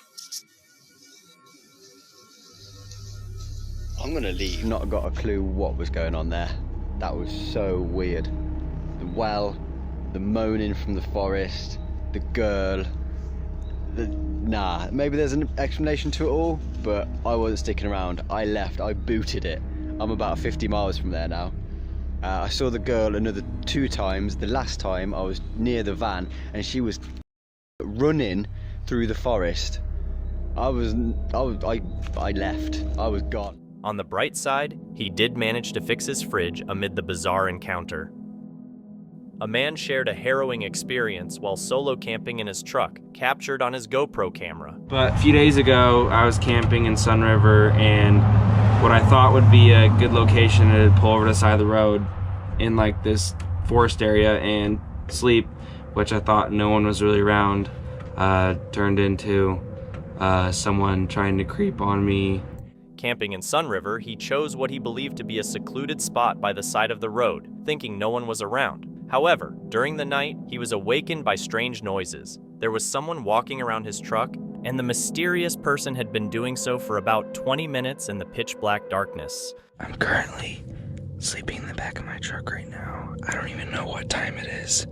I'm gonna leave. Not got a clue what was going on there. That was so weird. The well, the moaning from the forest, the girl. Nah, maybe there's an explanation to it all, but I wasn't sticking around. I left, I booted it. I'm about 50 miles from there now. I saw the girl another 2 times. The last time I was near the van and she was running through the forest. I left. I was gone. On the bright side, he did manage to fix his fridge amid the bizarre encounter. A man shared a harrowing experience while solo camping in his truck, captured on his GoPro camera. But a few days ago, I was camping in Sun River, and what I thought would be a good location to pull over to the side of the road in like this forest area and sleep, which I thought no one was really around, turned into someone trying to creep on me. Camping in Sun River, he chose what he believed to be a secluded spot by the side of the road, thinking no one was around. However, during the night, he was awakened by strange noises. There was someone walking around his truck, and the mysterious person had been doing so for about 20 minutes in the pitch-black darkness. I'm currently sleeping in the back of my truck right now. I don't even know what time it is,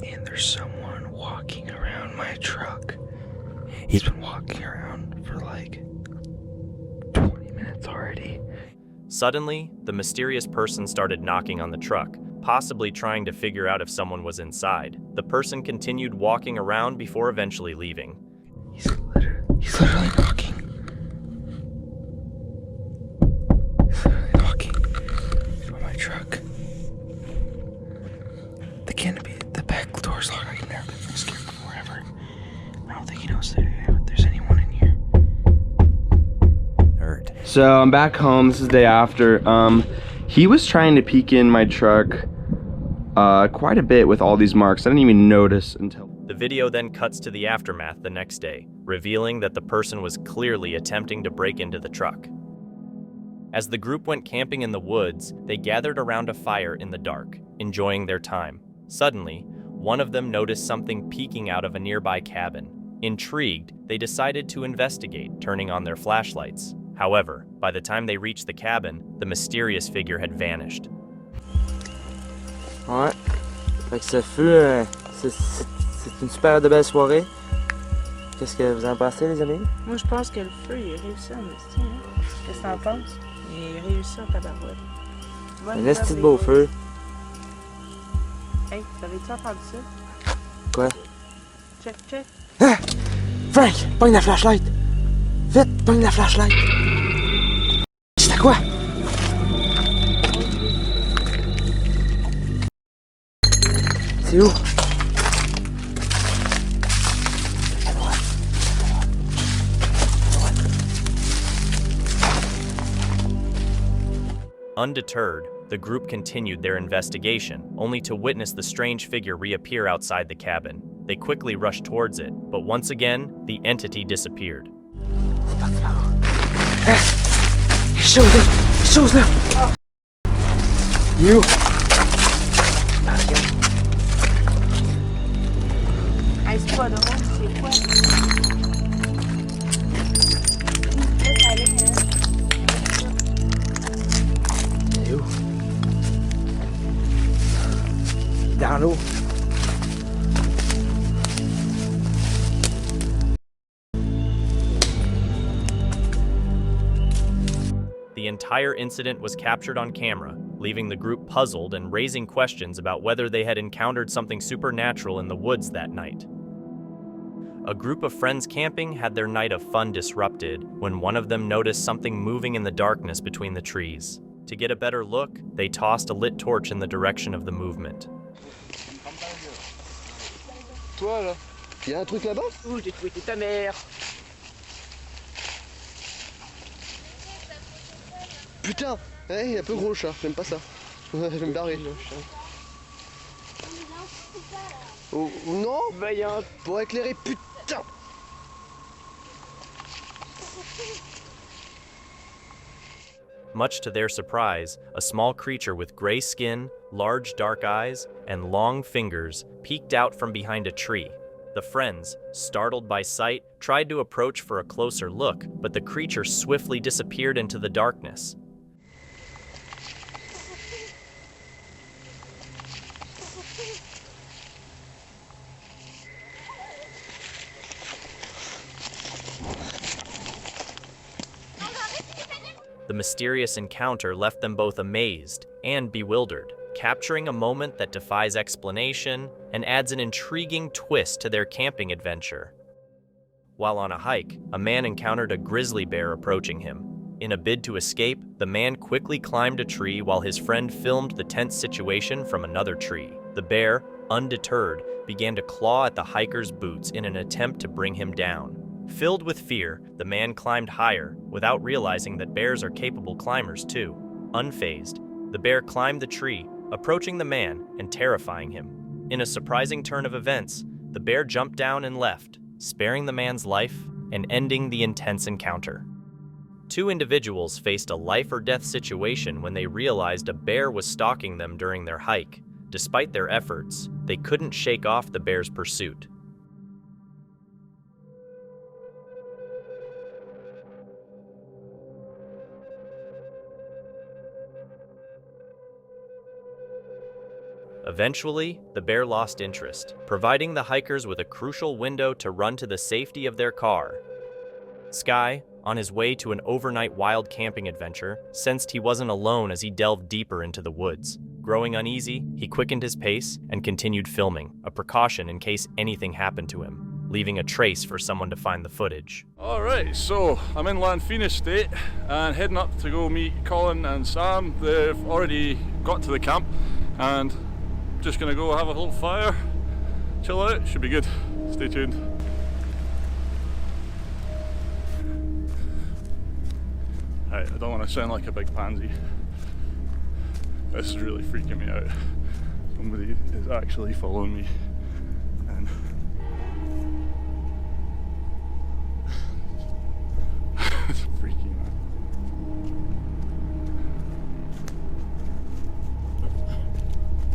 and there's someone walking around my truck. He's been walking around for like 20 minutes already. Suddenly, the mysterious person started knocking on the truck, possibly trying to figure out if someone was inside. The person continued walking around before eventually leaving. He's literally knocking. He's literally knocking on my truck. The canopy, the back door's locked. I've never been so scared before ever. I don't think he knows that there's anyone in here. Nerd. So I'm back home. This is the day after. He was trying to peek in my truck quite a bit with all these marks. I didn't even notice until... The video then cuts to the aftermath the next day, revealing that the person was clearly attempting to break into the truck. As the group went camping in the woods, they gathered around a fire in the dark, enjoying their time. Suddenly, one of them noticed something peeking out of a nearby cabin. Intrigued, they decided to investigate, turning on their flashlights. However, by the time they reached the cabin, the mysterious figure had vanished. Ouais. Fait que ce fut c'est une super de belle soirée. Qu'est-ce que vous en pensez, les amis? Moi, je pense que le feu, il a réussi en esti, hein? Qu'est-ce que t'en penses? Il a réussi en tabarouette. Un esti de beau feu. Hey, t'avais-tu entendu ça? Quoi? Check, check. Ah! Frank, pogne la flashlight! Vite, pogne la flashlight! C'était quoi? C'est où? Undeterred, the group continued their investigation, only to witness the strange figure reappear outside the cabin. They quickly rushed towards it, but once again, the entity disappeared. Choses là! You! Hey, c'est pas drôle, c'est quoi? Laisse aller, hein? C'est où? Dans l'eau. The entire incident was captured on camera, leaving the group puzzled and raising questions about whether they had encountered something supernatural in the woods that night. A group of friends camping had their night of fun disrupted when one of them noticed something moving in the darkness between the trees. To get a better look, they tossed a lit torch in the direction of the movement. Toi là, y a un truc là-bas? Ouh, j'ai trouvé ta mère. Putain, hey, un peu gros le chat, j'aime pas ça. Je vais me barrer. Oh, non? Vaillante. Pour éclairer, putain! Much to their surprise, a small creature with gray skin, large dark eyes, and long fingers peeked out from behind a tree. The friends, startled by sight, tried to approach for a closer look, but the creature swiftly disappeared into the darkness. The mysterious encounter left them both amazed and bewildered, capturing a moment that defies explanation and adds an intriguing twist to their camping adventure. While on a hike, a man encountered a grizzly bear approaching him. In a bid to escape, the man quickly climbed a tree while his friend filmed the tense situation from another tree. The bear, undeterred, began to claw at the hiker's boots in an attempt to bring him down. Filled with fear, the man climbed higher, without realizing that bears are capable climbers too. Unfazed, the bear climbed the tree, approaching the man and terrifying him. In a surprising turn of events, the bear jumped down and left, sparing the man's life and ending the intense encounter. Two individuals faced a life or death situation when they realized a bear was stalking them during their hike. Despite their efforts, they couldn't shake off the bear's pursuit. Eventually, the bear lost interest, providing the hikers with a crucial window to run to the safety of their car. Sky, on his way to an overnight wild camping adventure, sensed he wasn't alone as he delved deeper into the woods. Growing uneasy, he quickened his pace and continued filming, a precaution in case anything happened to him, leaving a trace for someone to find the footage. Alright, so I'm in Lanfine Estate and heading up to go meet Colin and Sam. They've already got to the camp and just gonna go have a little fire, chill out, should be good. Stay tuned. Right, I don't want to sound like a big pansy. This is really freaking me out. Somebody is actually following me and It's freaky, man.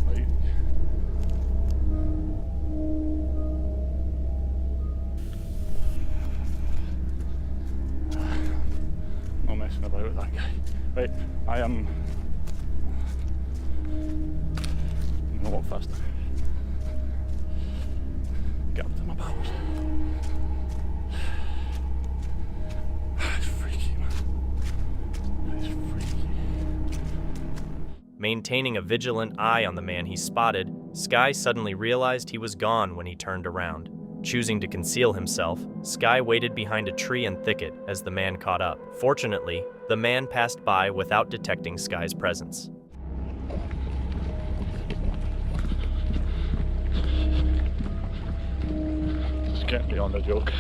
Right. No messing about with that guy. Right, I am. I'm gonna walk faster. Get up to my pals. It's freaky, man. It's freaky. Maintaining a vigilant eye on the man he spotted, Sky suddenly realized he was gone when he turned around. Choosing to conceal himself, Sky waited behind a tree and thicket as the man caught up. Fortunately, the man passed by without detecting Sky's presence. This can't be on the joke.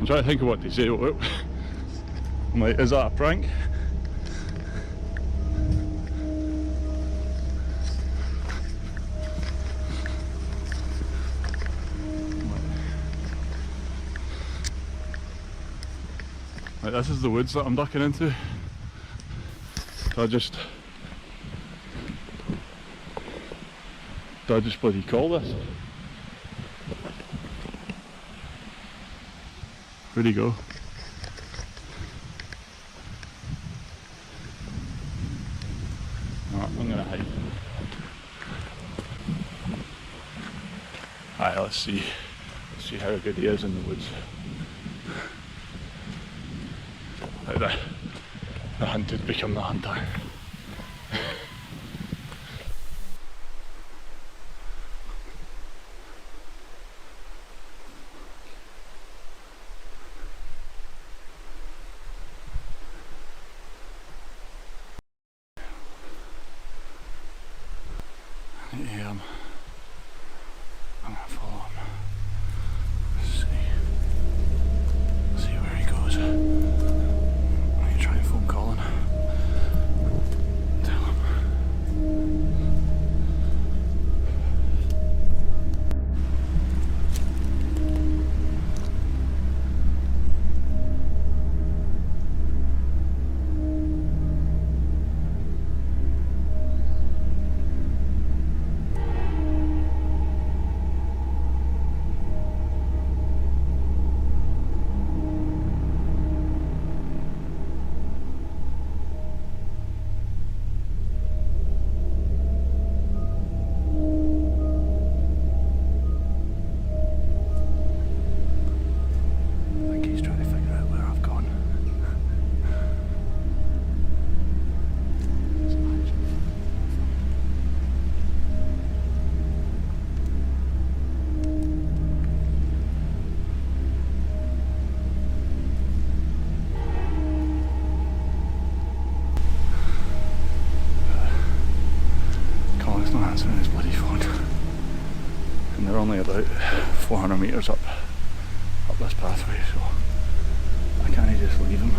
I'm trying to think of what to say. I'm like, is that a prank? Like, this is the woods that I'm ducking into. Do I just bloody call this? Where'd he go? No, I'm gonna hide. Alright, let's see how good he is in the woods. Like the hunted become the hunter. Yeah, I'm gonna follow him. See where he goes. I'm gonna try and phone Colin. Tell him. Answering his bloody phone, and they're only about 400 metres up this pathway, so I can't just leave him.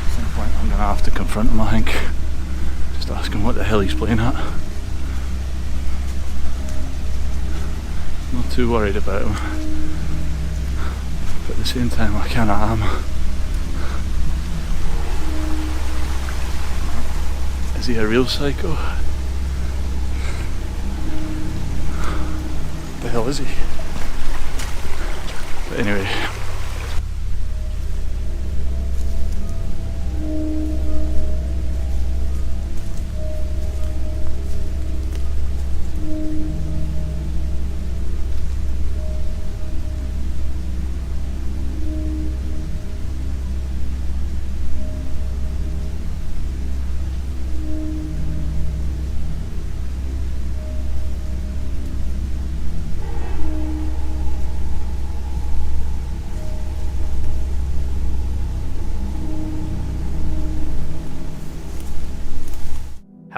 At some point I'm gonna have to confront him, I think. Just ask him what the hell he's playing at. I'm not too worried about him. But at the same time, I kinda am. Is he a real psycho? What the hell is he? But anyway.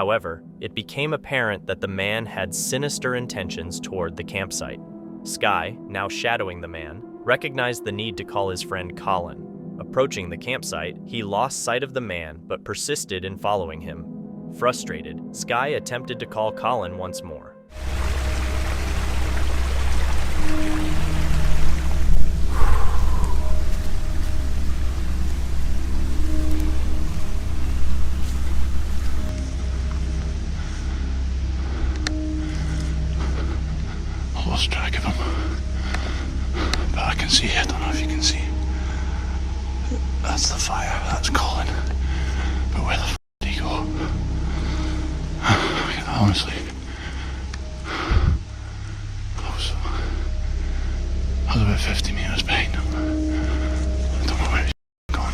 However, it became apparent that the man had sinister intentions toward the campsite. Sky, now shadowing the man, recognized the need to call his friend Colin. Approaching the campsite, he lost sight of the man but persisted in following him. Frustrated, Sky attempted to call Colin once more. I lost track of him, but I can see. I don't know if you can see. That's the fire. That's Colin. But where the f did he go? Honestly, I was about 50 meters behind him. I don't know where he's gone.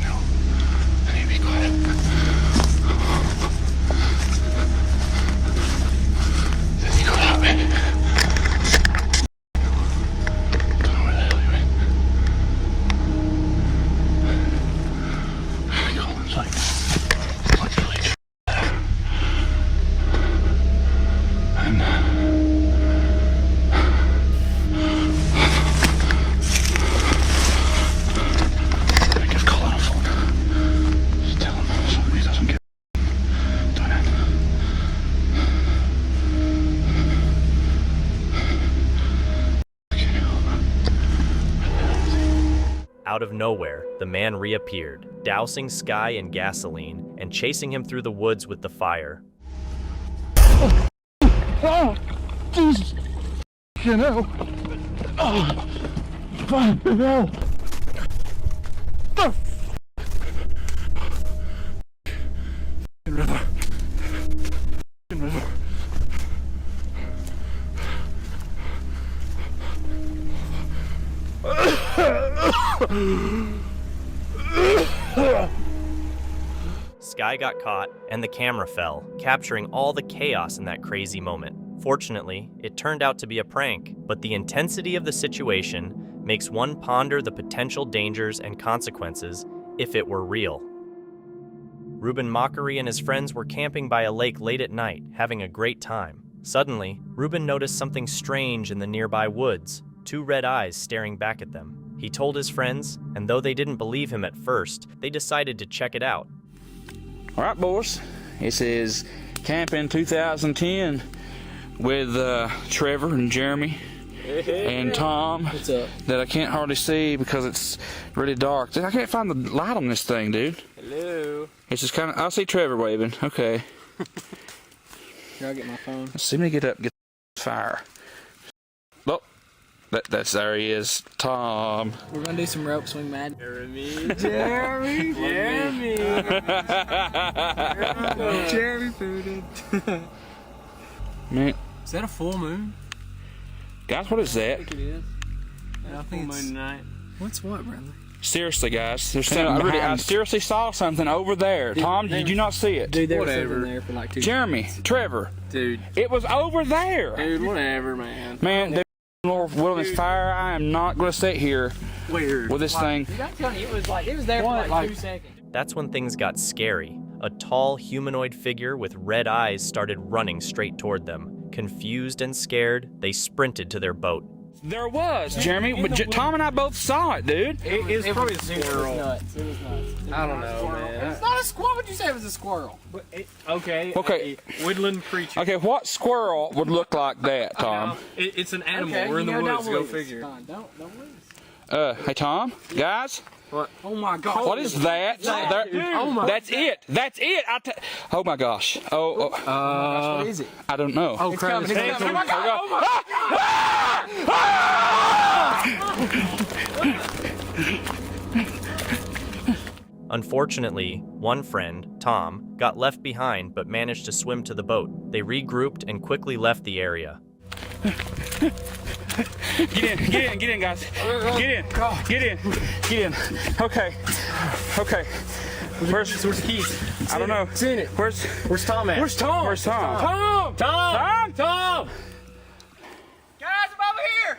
No, I need to be quiet. Did he go that way? Don't know where the hell he went. Colin's like literally there. And I give Colin a phone. Just tell him so he doesn't get done in. Out of nowhere, the man reappeared, dousing Sky in gasoline and chasing him through the woods with the fire. Oh, Jesus! You know. Oh, fucking hell! The river. River. Sky got caught, and the camera fell, capturing all the chaos in that crazy moment. Fortunately, it turned out to be a prank, but the intensity of the situation makes one ponder the potential dangers and consequences if it were real. Ruben Mockery and his friends were camping by a lake late at night, having a great time. Suddenly, Ruben noticed something strange in the nearby woods, two red eyes staring back at them. He told his friends, and though they didn't believe him at first, they decided to check it out. All right, boys. This is Camping 2010 with Trevor and Jeremy and Tom. What's up? That I can't hardly see because it's really dark. I can't find the light on this thing, dude. Hello. It's just kind of. I see Trevor waving. Okay. Here, I'll get my phone. Let's see me get up, get fire. Oh, that's there he is, Tom. We're gonna do some rope swing, man. Jeremy. Jeremy. Jeremy booted. Man. Is that a full moon? Guys, what is that? I think it is. Yeah, I think it's... night. What's what, brother? Seriously, guys, there's something. I seriously saw something over there. Dude, Tom, did you not see it? Dude, there was something there for like 2 Jeremy, seconds. Trevor. Dude. It was over there. Dude, whatever, man. Man, the Lord willing is fire. I am not going to sit here with this thing. Dude, I'm telling you, it was there for like 2 seconds. That's when things got scary. A tall humanoid figure with red eyes started running straight toward them. Confused and scared, they sprinted to their boat. There was, Jeremy, but Tom and I both saw it, dude. It was probably a squirrel. It was nuts. I don't know, man. It's not a squirrel. What'd you say it was a squirrel? Okay. Okay. A woodland creature. Okay, what squirrel would look like that, Tom? It's an animal. Okay, We're in the woods. Go lose. figure. Don't lose. Hey, Tom, guys. What? Oh my God. What is that? There, oh my. That's it. That's it. Oh my gosh. Oh. What is it? I don't know. Oh, crap. It's coming. Oh my God. Oh my God. Unfortunately, one friend, Tom, got left behind but managed to swim to the boat. They regrouped and quickly left the area. Get in, guys. Get in. Okay. Where's the keys? I don't know. Seen it. Where's Tom at? Where's Tom? Tom! Tom! Guys, I'm over here!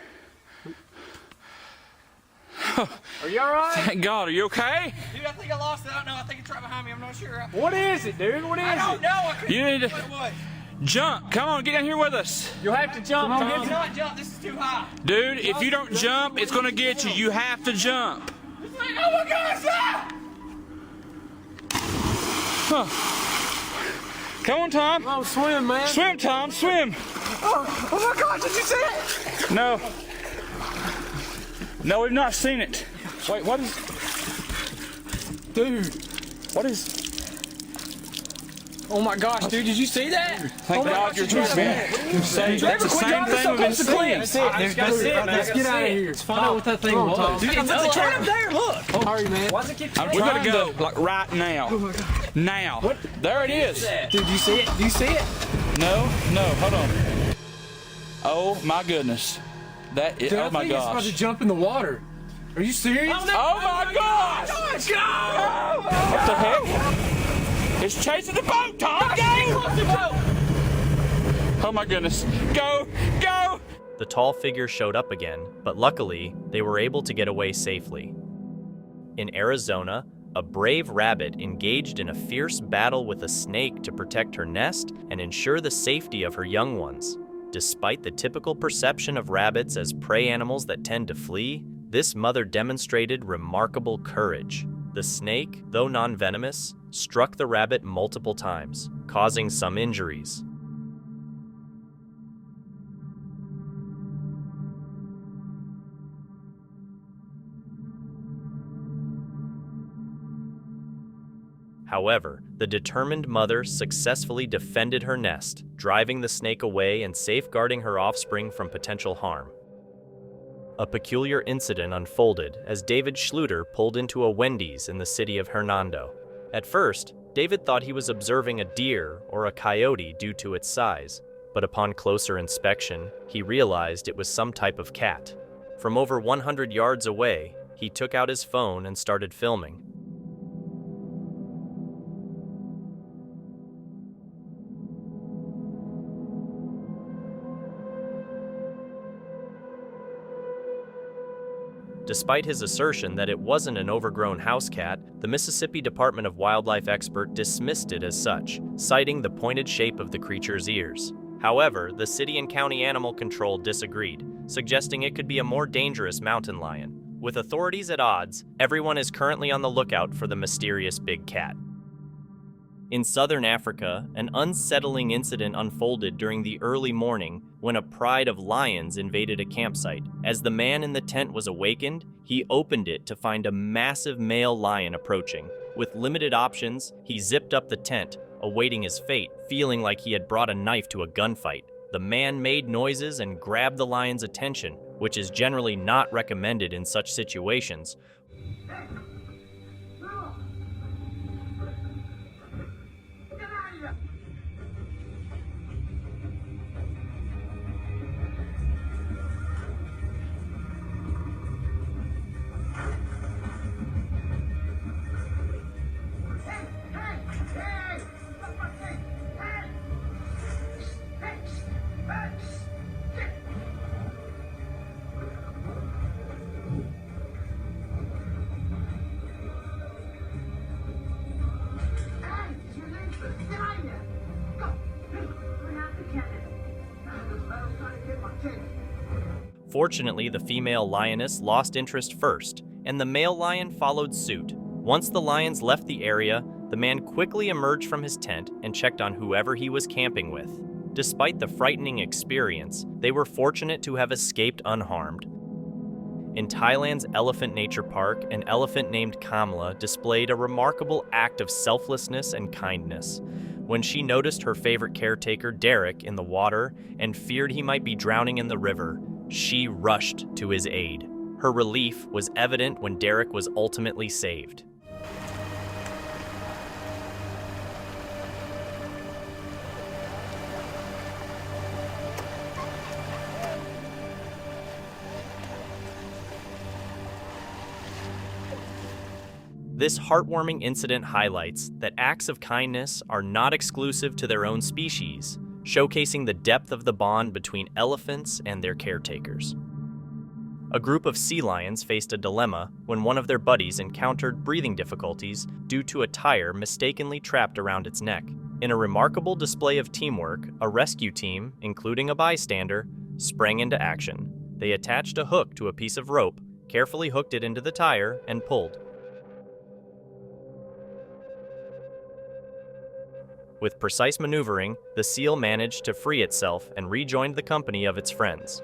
Are you alright? Thank God. Are you okay? Dude, I think I lost it. I don't know. I think it's right behind me. I'm not sure. What is it, dude? What is it? I don't know. I couldn't You need to what it was. jump. Come on, get down here with us. You'll have to jump, I Tom. cannot jump. This is too high. Dude, if you don't jump, it's gonna get you. You have to jump. It's like, oh my gosh! Ah! Huh. Come on, Tom. Oh, swim, man. Swim, Tom, swim. Oh my gosh, did you see it? No. No, we've not seen it. Wait, what is... Dude. What is... Oh my gosh, dude, did you see that? Thank God you're true, man. That's the same thing we've been seeing. That's it. Let's get out of here. Let's find out what that thing was. Dude, it's right up there, look. Sorry, man. Why does it keep We gotta go, like, right now. Oh my God. Now. What? There it is. Dude, you see it? Do you see it? No, hold on. Oh my goodness. That is, Dude, oh my I think it's about gosh. to jump in the water. Are you serious? Oh my gosh! Go! What the heck? It's chasing the boat, Tom! Go! Oh my goodness. Go! Go! The tall figure showed up again, but luckily, they were able to get away safely. In Arizona, a brave rabbit engaged in a fierce battle with a snake to protect her nest and ensure the safety of her young ones. Despite the typical perception of rabbits as prey animals that tend to flee, this mother demonstrated remarkable courage. The snake, though non-venomous, struck the rabbit multiple times, causing some injuries. However, the determined mother successfully defended her nest, driving the snake away and safeguarding her offspring from potential harm. A peculiar incident unfolded as David Schluter pulled into a Wendy's in the city of Hernando. At first, David thought he was observing a deer or a coyote due to its size, but upon closer inspection, he realized it was some type of cat. From over 100 yards away, he took out his phone and started filming. Despite his assertion that it wasn't an overgrown house cat, the Mississippi Department of Wildlife expert dismissed it as such, citing the pointed shape of the creature's ears. However, the city and county animal control disagreed, suggesting it could be a more dangerous mountain lion. With authorities at odds, everyone is currently on the lookout for the mysterious big cat. In southern Africa, an unsettling incident unfolded during the early morning when a pride of lions invaded a campsite. As the man in the tent was awakened, he opened it to find a massive male lion approaching. With limited options, he zipped up the tent, awaiting his fate, feeling like he had brought a knife to a gunfight. The man made noises and grabbed the lion's attention, which is generally not recommended in such situations. Fortunately, the female lioness lost interest first, and the male lion followed suit. Once the lions left the area, the man quickly emerged from his tent and checked on whoever he was camping with. Despite the frightening experience, they were fortunate to have escaped unharmed. In Thailand's Elephant Nature Park, an elephant named Kamla displayed a remarkable act of selflessness and kindness. When she noticed her favorite caretaker, Derek, in the water and feared he might be drowning in the river, she rushed to his aid. Her relief was evident when Derek was ultimately saved. This heartwarming incident highlights that acts of kindness are not exclusive to their own species, showcasing the depth of the bond between elephants and their caretakers. A group of sea lions faced a dilemma when one of their buddies encountered breathing difficulties due to a tire mistakenly trapped around its neck. In a remarkable display of teamwork, a rescue team, including a bystander, sprang into action. They attached a hook to a piece of rope, carefully hooked it into the tire, and pulled. With precise maneuvering, the seal managed to free itself and rejoined the company of its friends.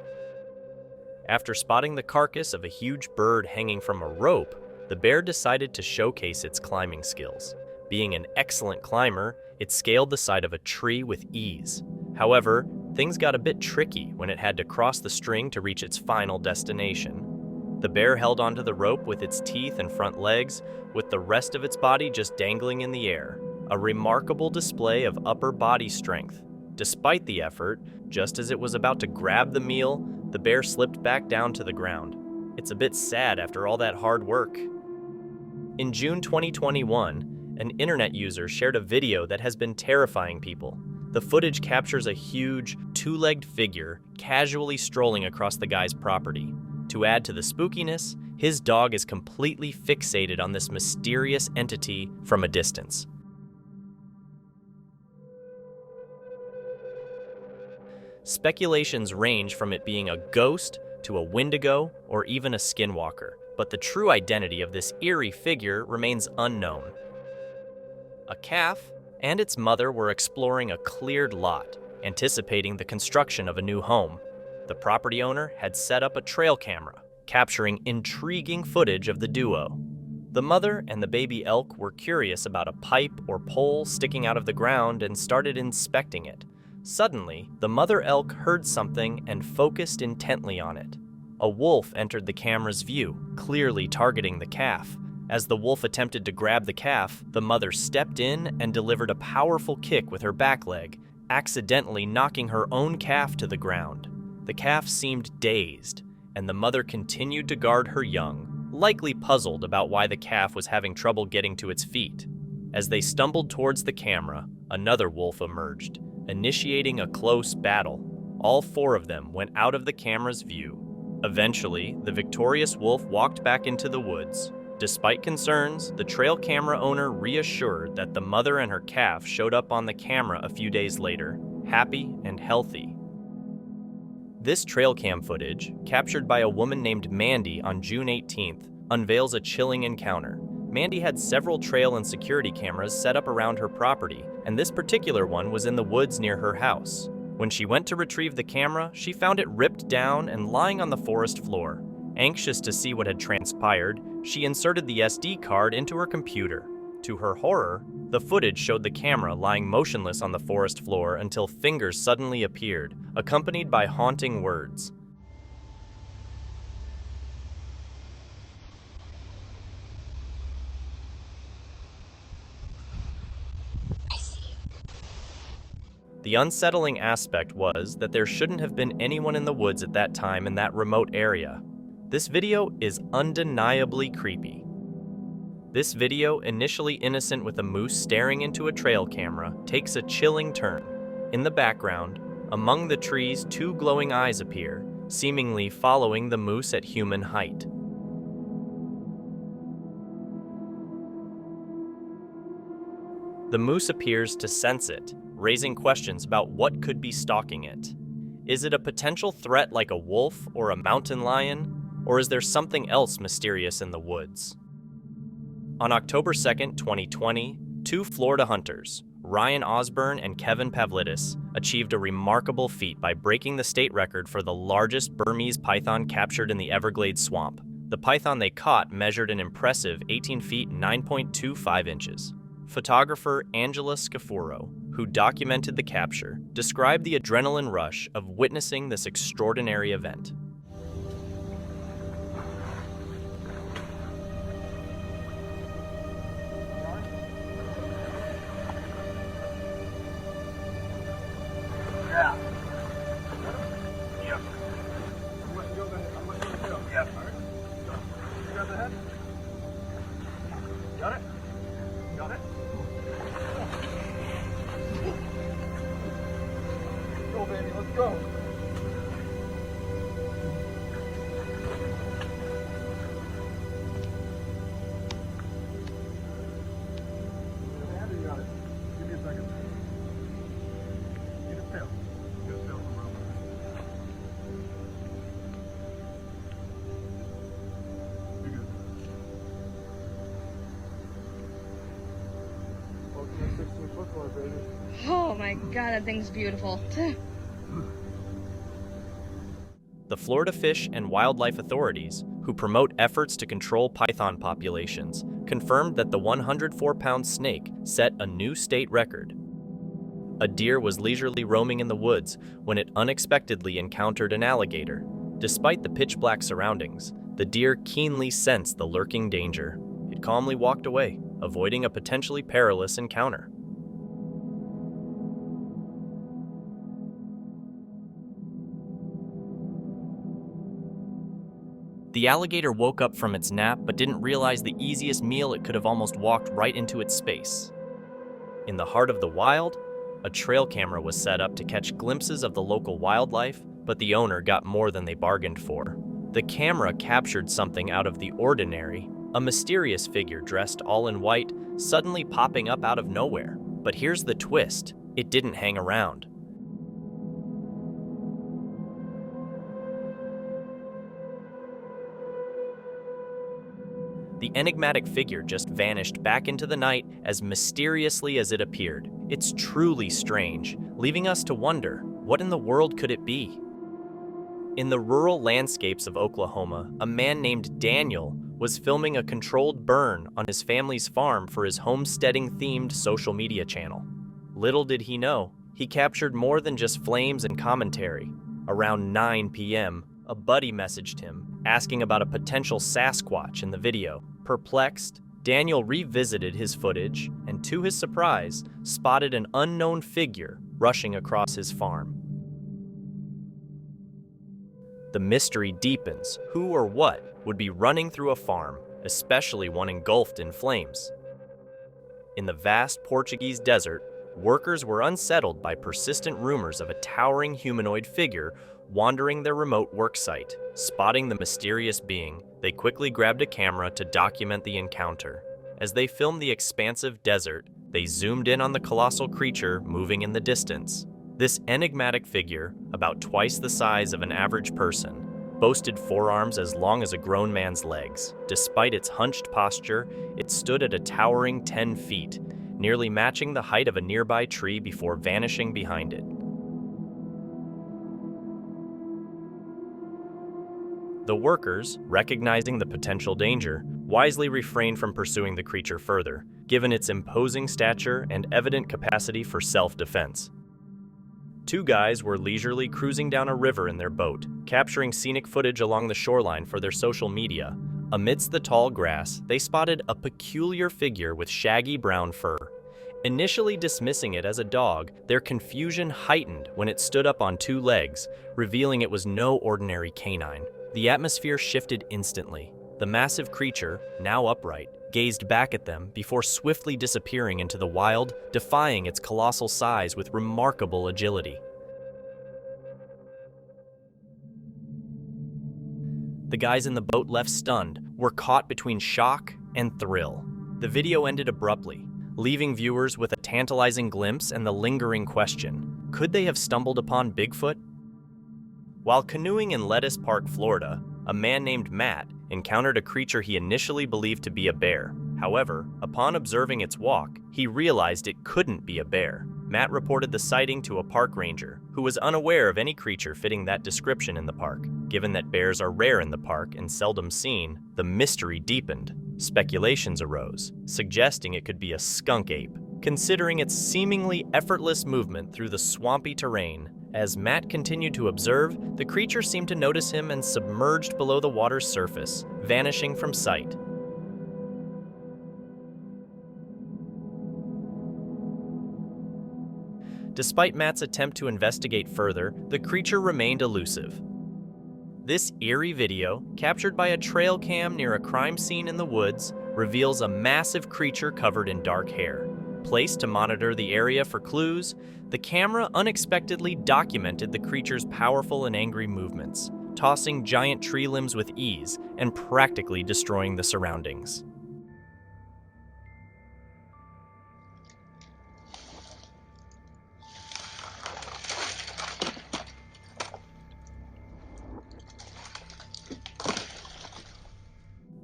After spotting the carcass of a huge bird hanging from a rope, the bear decided to showcase its climbing skills. Being an excellent climber, it scaled the side of a tree with ease. However, things got a bit tricky when it had to cross the string to reach its final destination. The bear held onto the rope with its teeth and front legs, with the rest of its body just dangling in the air. A remarkable display of upper body strength. Despite the effort, just as it was about to grab the meal, the bear slipped back down to the ground. It's a bit sad after all that hard work. In June 2021, an internet user shared a video that has been terrifying people. The footage captures a huge, two-legged figure casually strolling across the guy's property. To add to the spookiness, his dog is completely fixated on this mysterious entity from a distance. Speculations range from it being a ghost to a wendigo or even a skinwalker, but the true identity of this eerie figure remains unknown. A calf and its mother were exploring a cleared lot, anticipating the construction of a new home. The property owner had set up a trail camera, capturing intriguing footage of the duo. The mother and the baby elk were curious about a pipe or pole sticking out of the ground and started inspecting it. Suddenly, the mother elk heard something and focused intently on it. A wolf entered the camera's view, clearly targeting the calf. As the wolf attempted to grab the calf, the mother stepped in and delivered a powerful kick with her back leg, accidentally knocking her own calf to the ground. The calf seemed dazed, and the mother continued to guard her young, likely puzzled about why the calf was having trouble getting to its feet. As they stumbled towards the camera, another wolf emerged, initiating a close battle. All four of them went out of the camera's view. Eventually, the victorious wolf walked back into the woods. Despite concerns, the trail camera owner reassured that the mother and her calf showed up on the camera a few days later, happy and healthy. This trail cam footage, captured by a woman named Mandy on June 18th, unveils a chilling encounter. Mandy had several trail and security cameras set up around her property, and this particular one was in the woods near her house. When she went to retrieve the camera, she found it ripped down and lying on the forest floor. Anxious to see what had transpired, she inserted the SD card into her computer. To her horror, the footage showed the camera lying motionless on the forest floor until fingers suddenly appeared, accompanied by haunting words. The unsettling aspect was that there shouldn't have been anyone in the woods at that time in that remote area. This video is undeniably creepy. This video, initially innocent with a moose staring into a trail camera, takes a chilling turn. In the background, among the trees, two glowing eyes appear, seemingly following the moose at human height. The moose appears to sense it, raising questions about what could be stalking it. Is it a potential threat like a wolf or a mountain lion? Or is there something else mysterious in the woods? On October 2nd, 2020, two Florida hunters, Ryan Osborne and Kevin Pavlidis, achieved a remarkable feat by breaking the state record for the largest Burmese python captured in the Everglades swamp. The python they caught measured an impressive 18 feet 9.25 inches. Photographer Angela Scafuro, who documented the capture, described the adrenaline rush of witnessing this extraordinary event. Oh my god, that thing's beautiful. The Florida Fish and Wildlife Authorities, who promote efforts to control python populations, confirmed that the 104-pound snake set a new state record. A deer was leisurely roaming in the woods when it unexpectedly encountered an alligator. Despite the pitch-black surroundings, the deer keenly sensed the lurking danger. It calmly walked away, avoiding a potentially perilous encounter. The alligator woke up from its nap but didn't realize the easiest meal it could have almost walked right into its space. In the heart of the wild, a trail camera was set up to catch glimpses of the local wildlife, but the owner got more than they bargained for. The camera captured something out of the ordinary, a mysterious figure dressed all in white, suddenly popping up out of nowhere. But here's the twist: it didn't hang around. The enigmatic figure just vanished back into the night as mysteriously as it appeared. It's truly strange, leaving us to wonder, what in the world could it be? In the rural landscapes of Oklahoma, a man named Daniel was filming a controlled burn on his family's farm for his homesteading-themed social media channel. Little did he know, he captured more than just flames and commentary. Around 9 p.m., a buddy messaged him, asking about a potential Sasquatch in the video. Perplexed, Daniel revisited his footage and, to his surprise, spotted an unknown figure rushing across his farm. The mystery deepens. Who or what would be running through a farm, especially one engulfed in flames? In the vast Portuguese desert, workers were unsettled by persistent rumors of a towering humanoid figure wandering their remote work site. Spotting the mysterious being, they quickly grabbed a camera to document the encounter. As they filmed the expansive desert, they zoomed in on the colossal creature moving in the distance. This enigmatic figure, about twice the size of an average person, boasted forearms as long as a grown man's legs. Despite its hunched posture, it stood at a towering 10 feet, nearly matching the height of a nearby tree before vanishing behind it. The workers, recognizing the potential danger, wisely refrained from pursuing the creature further, given its imposing stature and evident capacity for self-defense. Two guys were leisurely cruising down a river in their boat, capturing scenic footage along the shoreline for their social media. Amidst the tall grass, they spotted a peculiar figure with shaggy brown fur. Initially dismissing it as a dog, their confusion heightened when it stood up on two legs, revealing it was no ordinary canine. The atmosphere shifted instantly. The massive creature, now upright, gazed back at them before swiftly disappearing into the wild, defying its colossal size with remarkable agility. The guys in the boat, left stunned, were caught between shock and thrill. The video ended abruptly, leaving viewers with a tantalizing glimpse and the lingering question: could they have stumbled upon Bigfoot? While canoeing in Lettuce Park, Florida, a man named Matt encountered a creature he initially believed to be a bear. However, upon observing its walk, he realized it couldn't be a bear. Matt reported the sighting to a park ranger, who was unaware of any creature fitting that description in the park. Given that bears are rare in the park and seldom seen, the mystery deepened. Speculations arose, suggesting it could be a skunk ape. Considering its seemingly effortless movement through the swampy terrain, as Matt continued to observe, the creature seemed to notice him and submerged below the water's surface, vanishing from sight. Despite Matt's attempt to investigate further, the creature remained elusive. This eerie video, captured by a trail cam near a crime scene in the woods, reveals a massive creature covered in dark hair. Placed to monitor the area for clues, the camera unexpectedly documented the creature's powerful and angry movements, tossing giant tree limbs with ease and practically destroying the surroundings.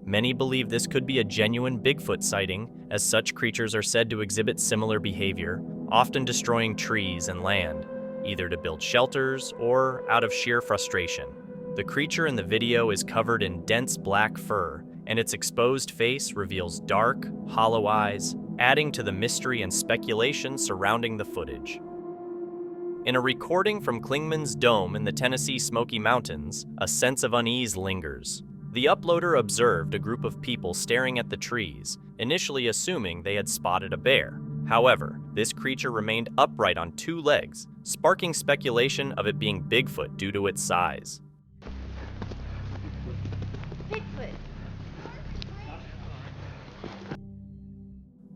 Many believe this could be a genuine Bigfoot sighting, as such creatures are said to exhibit similar behavior, often destroying trees and land, either to build shelters or out of sheer frustration. The creature in the video is covered in dense black fur, and its exposed face reveals dark, hollow eyes, adding to the mystery and speculation surrounding the footage. In a recording from Klingman's Dome in the Tennessee Smoky Mountains, a sense of unease lingers. The uploader observed a group of people staring at the trees, initially assuming they had spotted a bear. However, this creature remained upright on 2 legs, sparking speculation of it being Bigfoot due to its size. Bigfoot.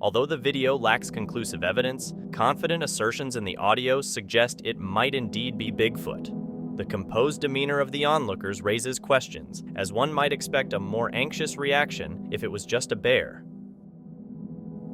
Although the video lacks conclusive evidence, confident assertions in the audio suggest it might indeed be Bigfoot. The composed demeanor of the onlookers raises questions, as one might expect a more anxious reaction if it was just a bear.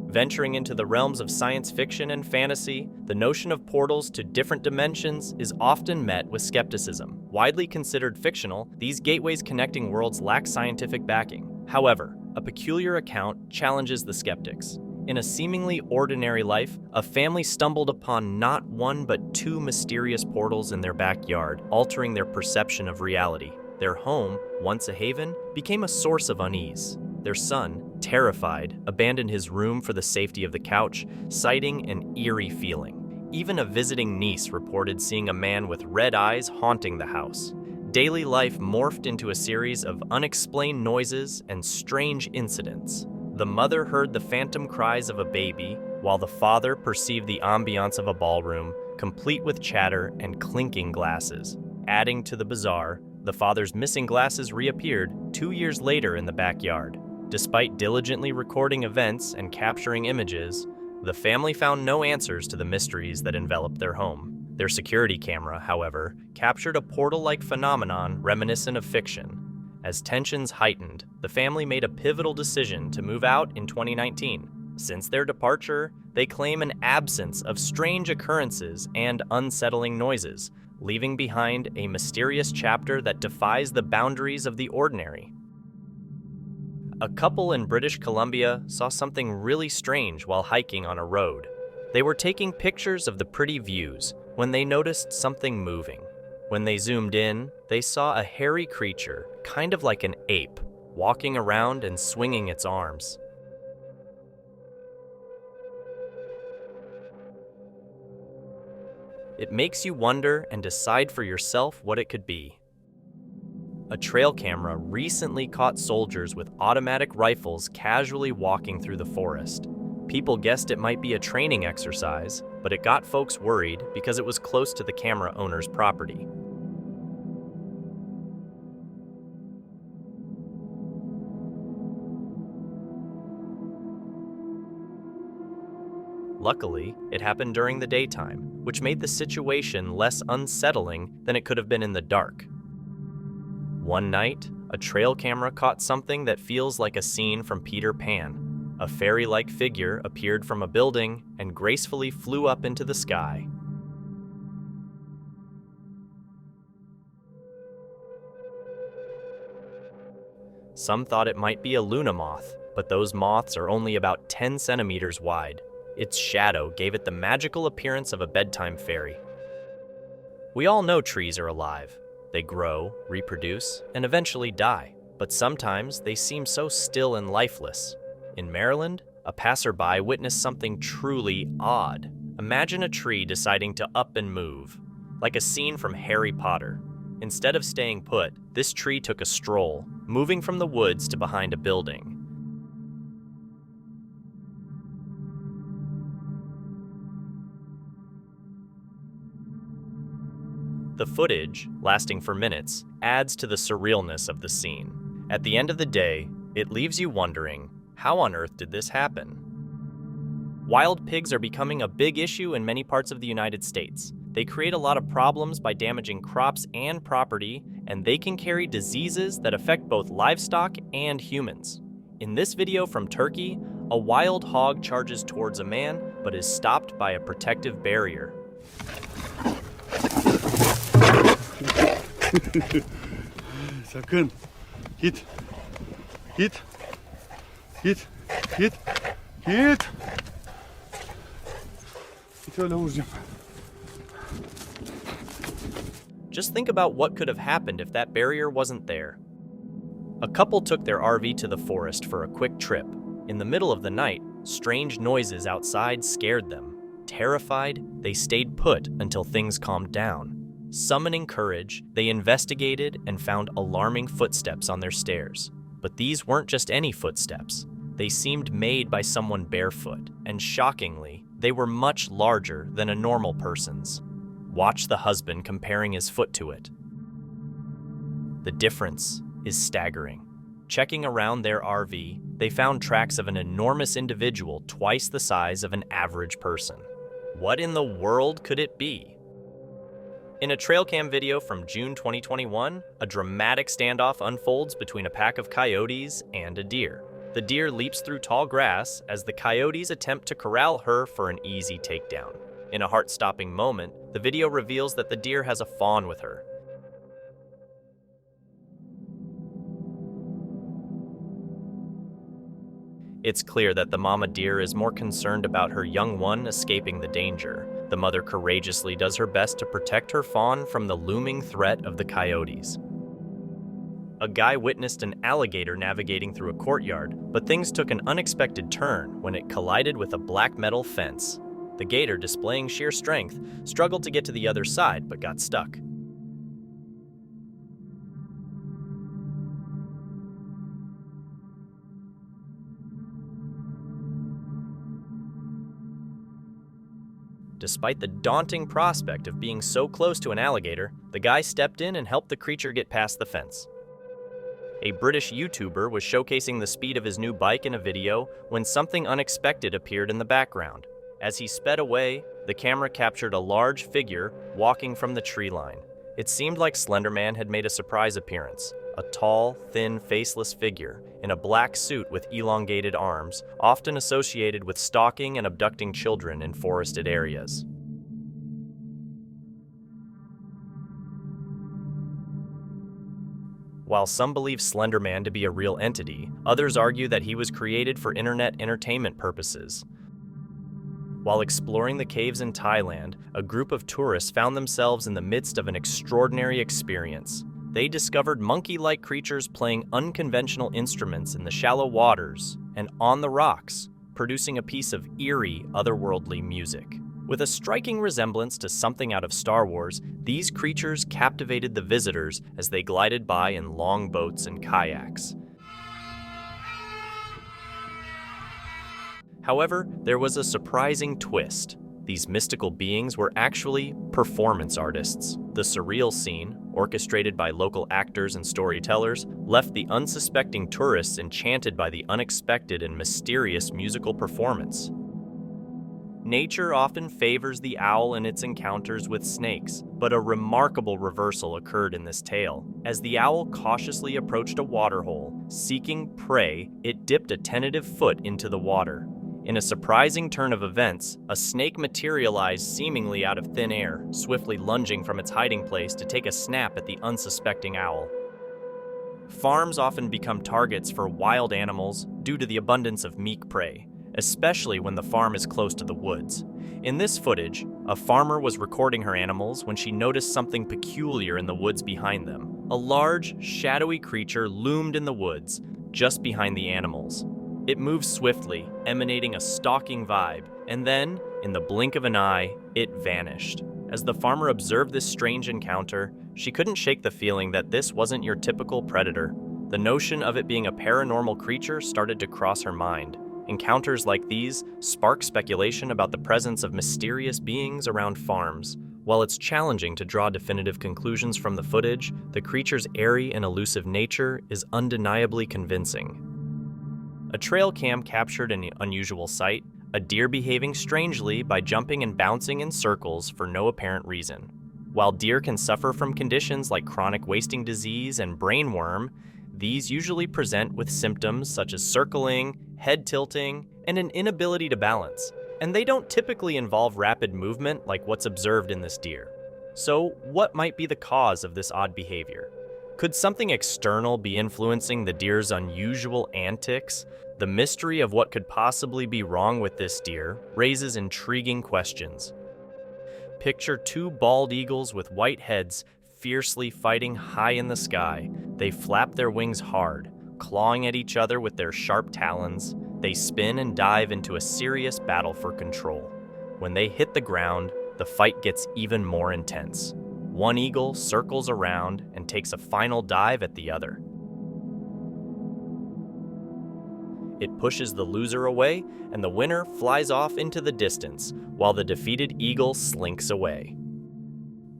Venturing into the realms of science fiction and fantasy, the notion of portals to different dimensions is often met with skepticism. Widely considered fictional, these gateways connecting worlds lack scientific backing. However, a peculiar account challenges the skeptics. In a seemingly ordinary life, a family stumbled upon not 1 but 2 mysterious portals in their backyard, altering their perception of reality. Their home, once a haven, became a source of unease. Their son, terrified, abandoned his room for the safety of the couch, citing an eerie feeling. Even a visiting niece reported seeing a man with red eyes haunting the house. Daily life morphed into a series of unexplained noises and strange incidents. The mother heard the phantom cries of a baby, while the father perceived the ambiance of a ballroom, complete with chatter and clinking glasses. Adding to the bizarre, the father's missing glasses reappeared 2 years later in the backyard. Despite diligently recording events and capturing images, the family found no answers to the mysteries that enveloped their home. Their security camera, however, captured a portal-like phenomenon reminiscent of fiction. As tensions heightened, the family made a pivotal decision to move out in 2019. Since their departure, they claim an absence of strange occurrences and unsettling noises, leaving behind a mysterious chapter that defies the boundaries of the ordinary. A couple in British Columbia saw something really strange while hiking on a road. They were taking pictures of the pretty views when they noticed something moving. When they zoomed in, they saw a hairy creature, kind of like an ape, walking around and swinging its arms. It makes you wonder and decide for yourself what it could be. A trail camera recently caught soldiers with automatic rifles casually walking through the forest. People guessed it might be a training exercise, but it got folks worried because it was close to the camera owner's property. Luckily, it happened during the daytime, which made the situation less unsettling than it could have been in the dark. One night, a trail camera caught something that feels like a scene from Peter Pan. A fairy-like figure appeared from a building and gracefully flew up into the sky. Some thought it might be a Luna moth, but those moths are only about 10 centimeters wide. Its shadow gave it the magical appearance of a bedtime fairy. We all know trees are alive. They grow, reproduce, and eventually die. But sometimes they seem so still and lifeless. In Maryland, a passerby witnessed something truly odd. Imagine a tree deciding to up and move, like a scene from Harry Potter. Instead of staying put, this tree took a stroll, moving from the woods to behind a building. The footage, lasting for minutes, adds to the surrealness of the scene. At the end of the day, it leaves you wondering, how on earth did this happen? Wild pigs are becoming a big issue in many parts of the United States. They create a lot of problems by damaging crops and property, and they can carry diseases that affect both livestock and humans. In this video from Turkey, a wild hog charges towards a man, but is stopped by a protective barrier. Sakın. Git. Git. Git. Git. Git. Git. Just think about what could have happened if that barrier wasn't there. A couple took their RV to the forest for a quick trip. In the middle of the night, strange noises outside scared them. Terrified, they stayed put until things calmed down. Summoning courage, they investigated and found alarming footsteps on their stairs. But these weren't just any footsteps. They seemed made by someone barefoot, and shockingly, they were much larger than a normal person's. Watch the husband comparing his foot to it. The difference is staggering. Checking around their RV, they found tracks of an enormous individual twice the size of an average person. What in the world could it be? In a trail cam video from June 2021, a dramatic standoff unfolds between a pack of coyotes and a deer. The deer leaps through tall grass as the coyotes attempt to corral her for an easy takedown. In a heart-stopping moment, the video reveals that the deer has a fawn with her. It's clear that the mama deer is more concerned about her young one escaping the danger. The mother courageously does her best to protect her fawn from the looming threat of the coyotes. A guy witnessed an alligator navigating through a courtyard, but things took an unexpected turn when it collided with a black metal fence. The gator, displaying sheer strength, struggled to get to the other side but got stuck. Despite the daunting prospect of being so close to an alligator, the guy stepped in and helped the creature get past the fence. A British YouTuber was showcasing the speed of his new bike in a video when something unexpected appeared in the background. As he sped away, the camera captured a large figure walking from the tree line. It seemed like Slender Man had made a surprise appearance. A tall, thin, faceless figure in a black suit with elongated arms, often associated with stalking and abducting children in forested areas. While some believe Slender Man to be a real entity, others argue that he was created for internet entertainment purposes. While exploring the caves in Thailand, a group of tourists found themselves in the midst of an extraordinary experience. They discovered monkey-like creatures playing unconventional instruments in the shallow waters and on the rocks, producing a piece of eerie, otherworldly music. With a striking resemblance to something out of Star Wars, these creatures captivated the visitors as they glided by in long boats and kayaks. However, there was a surprising twist. These mystical beings were actually performance artists. The surreal scene, orchestrated by local actors and storytellers, left the unsuspecting tourists enchanted by the unexpected and mysterious musical performance. Nature often favors the owl in its encounters with snakes, but a remarkable reversal occurred in this tale. As the owl cautiously approached a waterhole, seeking prey, it dipped a tentative foot into the water. In a surprising turn of events, a snake materialized seemingly out of thin air, swiftly lunging from its hiding place to take a snap at the unsuspecting owl. Farms often become targets for wild animals due to the abundance of meek prey, especially when the farm is close to the woods. In this footage, a farmer was recording her animals when she noticed something peculiar in the woods behind them. A large, shadowy creature loomed in the woods, just behind the animals. It moved swiftly, emanating a stalking vibe, and then, in the blink of an eye, it vanished. As the farmer observed this strange encounter, she couldn't shake the feeling that this wasn't your typical predator. The notion of it being a paranormal creature started to cross her mind. Encounters like these spark speculation about the presence of mysterious beings around farms. While it's challenging to draw definitive conclusions from the footage, the creature's airy and elusive nature is undeniably convincing. A trail cam captured an unusual sight, a deer behaving strangely by jumping and bouncing in circles for no apparent reason. While deer can suffer from conditions like chronic wasting disease and brainworm, these usually present with symptoms such as circling, head tilting, and an inability to balance. And they don't typically involve rapid movement like what's observed in this deer. So, what might be the cause of this odd behavior? Could something external be influencing the deer's unusual antics? The mystery of what could possibly be wrong with this deer raises intriguing questions. Picture two bald eagles with white heads fiercely fighting high in the sky. They flap their wings hard, clawing at each other with their sharp talons. They spin and dive into a serious battle for control. When they hit the ground, the fight gets even more intense. One eagle circles around and takes a final dive at the other. It pushes the loser away, and the winner flies off into the distance, while the defeated eagle slinks away.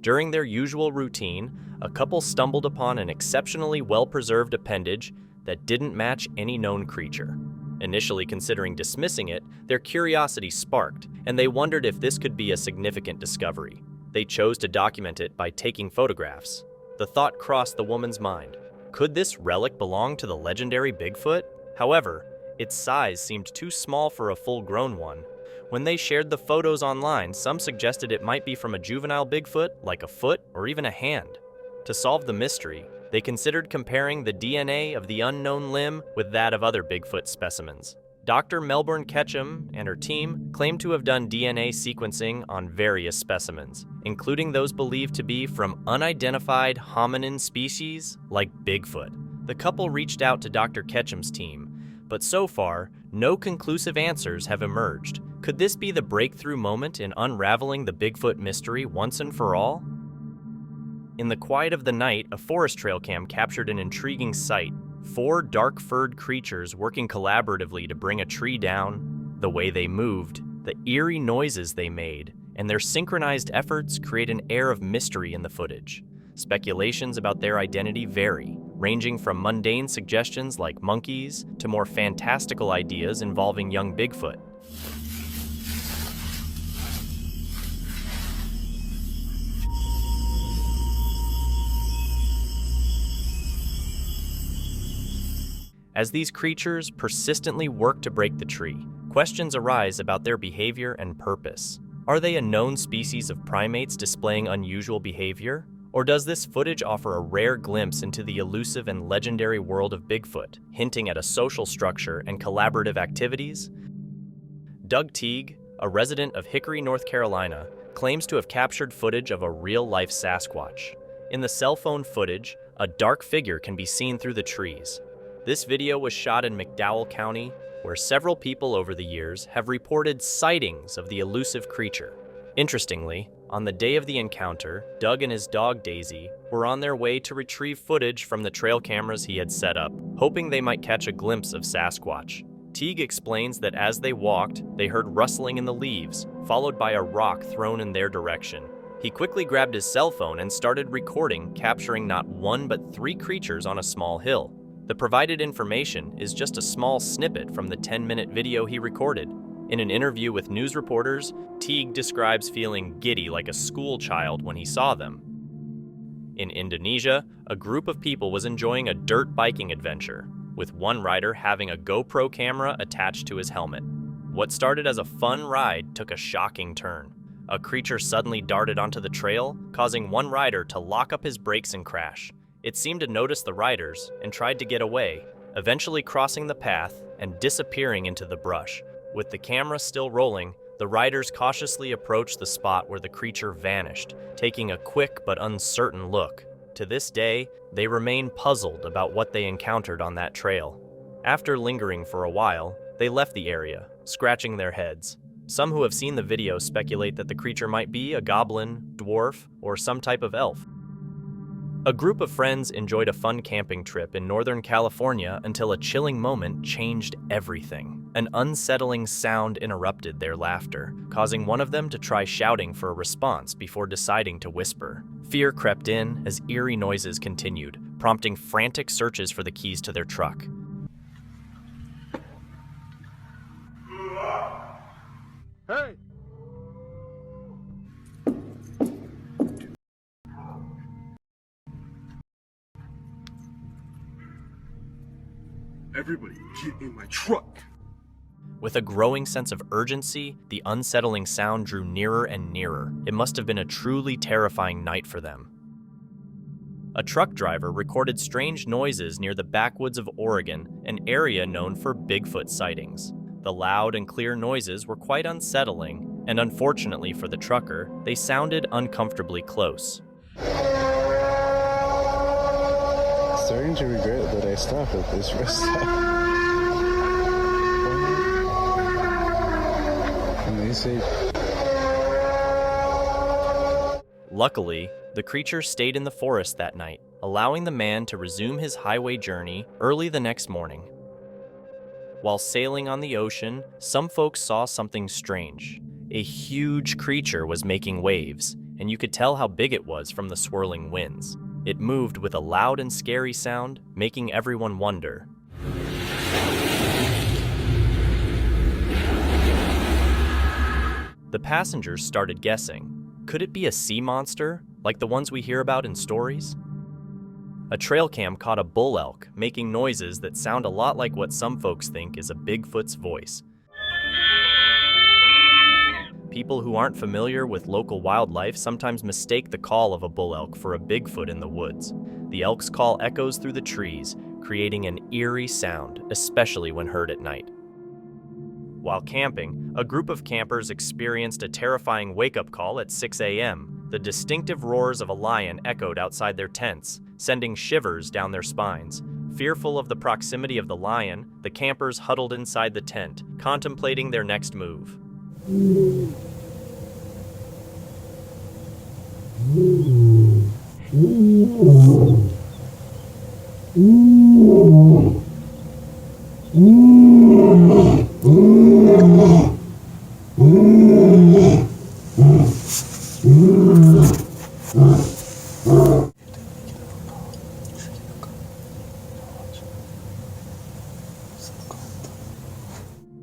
During their usual routine, a couple stumbled upon an exceptionally well-preserved appendage that didn't match any known creature. Initially considering dismissing it, their curiosity sparked, and they wondered if this could be a significant discovery. They chose to document it by taking photographs. The thought crossed the woman's mind. Could this relic belong to the legendary Bigfoot? However, its size seemed too small for a full-grown one. When they shared the photos online, some suggested it might be from a juvenile Bigfoot, like a foot or even a hand. To solve the mystery, they considered comparing the DNA of the unknown limb with that of other Bigfoot specimens. Dr. Melbourne Ketchum and her team claim to have done DNA sequencing on various specimens, including those believed to be from unidentified hominin species like Bigfoot. The couple reached out to Dr. Ketchum's team, but so far, no conclusive answers have emerged. Could this be the breakthrough moment in unraveling the Bigfoot mystery once and for all? In the quiet of the night, a forest trail cam captured an intriguing sight. 4 dark-furred creatures working collaboratively to bring a tree down. The way they moved, the eerie noises they made, and their synchronized efforts create an air of mystery in the footage. Speculations about their identity vary, ranging from mundane suggestions like monkeys to more fantastical ideas involving young Bigfoot. As these creatures persistently work to break the tree, questions arise about their behavior and purpose. Are they a known species of primates displaying unusual behavior? Or does this footage offer a rare glimpse into the elusive and legendary world of Bigfoot, hinting at a social structure and collaborative activities? Doug Teague, a resident of Hickory, North Carolina, claims to have captured footage of a real-life Sasquatch. In the cell phone footage, a dark figure can be seen through the trees. This video was shot in McDowell County, where several people over the years have reported sightings of the elusive creature. Interestingly, on the day of the encounter, Doug and his dog Daisy were on their way to retrieve footage from the trail cameras he had set up, hoping they might catch a glimpse of Sasquatch. Teague explains that as they walked, they heard rustling in the leaves, followed by a rock thrown in their direction. He quickly grabbed his cell phone and started recording, capturing not 1 but 3 creatures on a small hill. The provided information is just a small snippet from the 10-minute video he recorded. In an interview with news reporters, Teague describes feeling giddy like a school child when he saw them. In Indonesia, a group of people was enjoying a dirt biking adventure, with one rider having a GoPro camera attached to his helmet. What started as a fun ride took a shocking turn. A creature suddenly darted onto the trail, causing one rider to lock up his brakes and crash. It seemed to notice the riders and tried to get away, eventually crossing the path and disappearing into the brush. With the camera still rolling, the riders cautiously approached the spot where the creature vanished, taking a quick but uncertain look. To this day, they remain puzzled about what they encountered on that trail. After lingering for a while, they left the area, scratching their heads. Some who have seen the video speculate that the creature might be a goblin, dwarf, or some type of elf. A group of friends enjoyed a fun camping trip in Northern California until a chilling moment changed everything. An unsettling sound interrupted their laughter, causing one of them to try shouting for a response before deciding to whisper. Fear crept in as eerie noises continued, prompting frantic searches for the keys to their truck. Hey! Everybody, get in my truck! With a growing sense of urgency, the unsettling sound drew nearer and nearer. It must have been a truly terrifying night for them. A truck driver recorded strange noises near the backwoods of Oregon, an area known for Bigfoot sightings. The loud and clear noises were quite unsettling, And unfortunately for the trucker, they sounded uncomfortably close. Starting to regret that I stopped at this rest stop. And they say... Luckily, the creature stayed in the forest that night, allowing the man to resume his highway journey early the next morning. While sailing on the ocean, some folks saw something strange. A huge creature was making waves, and you could tell how big it was from the swirling winds. It moved with a loud and scary sound, making everyone wonder. The passengers started guessing. Could it be a sea monster, like the ones we hear about in stories? A trail cam caught a bull elk making noises that sound a lot like what some folks think is a Bigfoot's voice. People who aren't familiar with local wildlife sometimes mistake the call of a bull elk for a Bigfoot in the woods. The elk's call echoes through the trees, creating an eerie sound, especially when heard at night. While camping, a group of campers experienced a terrifying wake-up call at 6 a.m. The distinctive roars of a lion echoed outside their tents, sending shivers down their spines. Fearful of the proximity of the lion, the campers huddled inside the tent, contemplating their next move.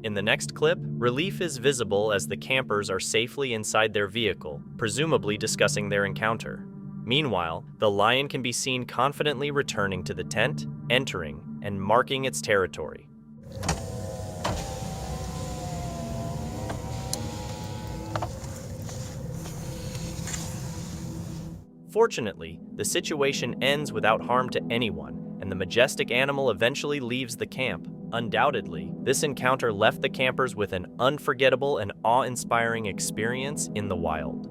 In the next clip, relief is visible as the campers are safely inside their vehicle, presumably discussing their encounter. Meanwhile, the lion can be seen confidently returning to the tent, entering, and marking its territory. Fortunately, the situation ends without harm to anyone, and the majestic animal eventually leaves the camp. Undoubtedly, this encounter left the campers with an unforgettable and awe-inspiring experience in the wild.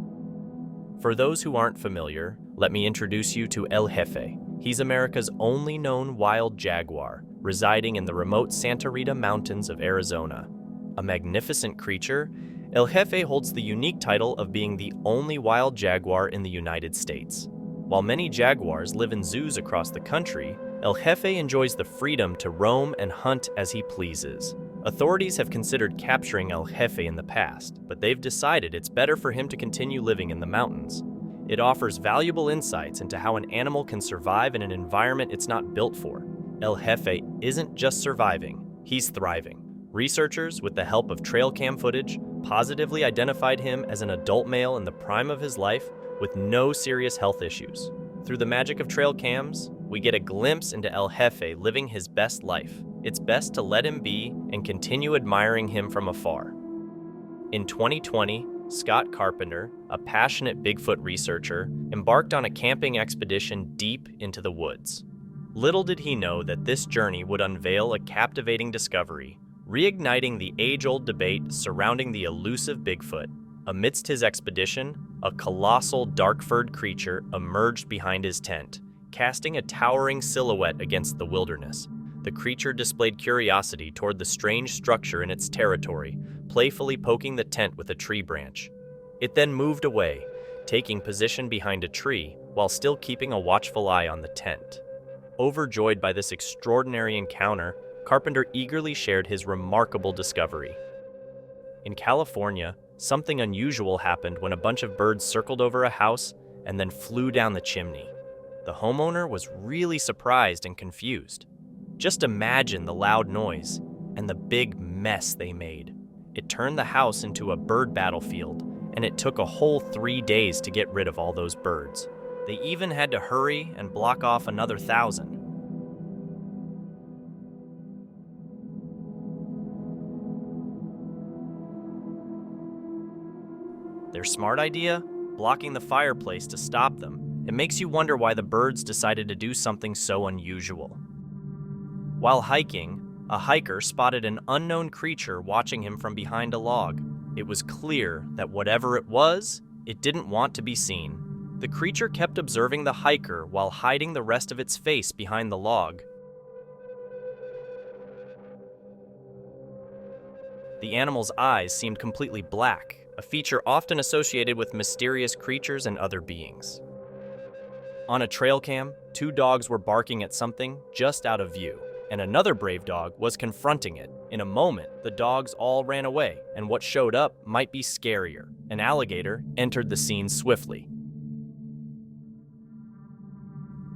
For those who aren't familiar, let me introduce you to El Jefe. He's America's only known wild jaguar, residing in the remote Santa Rita Mountains of Arizona. A magnificent creature, El Jefe holds the unique title of being the only wild jaguar in the United States. While many jaguars live in zoos across the country, El Jefe enjoys the freedom to roam and hunt as he pleases. Authorities have considered capturing El Jefe in the past, but they've decided it's better for him to continue living in the mountains. It offers valuable insights into how an animal can survive in an environment it's not built for. El Jefe isn't just surviving, he's thriving. Researchers, with the help of trail cam footage, positively identified him as an adult male in the prime of his life with no serious health issues. Through the magic of trail cams, we get a glimpse into El Jefe living his best life. It's best to let him be and continue admiring him from afar. In 2020, Scott Carpenter, a passionate Bigfoot researcher, embarked on a camping expedition deep into the woods. Little did he know that this journey would unveil a captivating discovery, reigniting the age-old debate surrounding the elusive Bigfoot. Amidst his expedition, a colossal dark-furred creature emerged behind his tent, casting a towering silhouette against the wilderness. The creature displayed curiosity toward the strange structure in its territory, playfully poking the tent with a tree branch. It then moved away, taking position behind a tree while still keeping a watchful eye on the tent. Overjoyed by this extraordinary encounter, Carpenter eagerly shared his remarkable discovery. In California, something unusual happened when a bunch of birds circled over a house and then flew down the chimney. The homeowner was really surprised and confused. Just imagine the loud noise and the big mess they made. It turned the house into a bird battlefield, and it took a whole 3 days to get rid of all those birds. They even had to hurry and block off another 1,000. Their smart idea? Blocking the fireplace to stop them. It makes you wonder why the birds decided to do something so unusual. While hiking, a hiker spotted an unknown creature watching him from behind a log. It was clear that whatever it was, it didn't want to be seen. The creature kept observing the hiker while hiding the rest of its face behind the log. The animal's eyes seemed completely black, a feature often associated with mysterious creatures and other beings. On a trail cam, 2 dogs were barking at something just out of view, and another brave dog was confronting it. In a moment, the dogs all ran away, and what showed up might be scarier. An alligator entered the scene swiftly.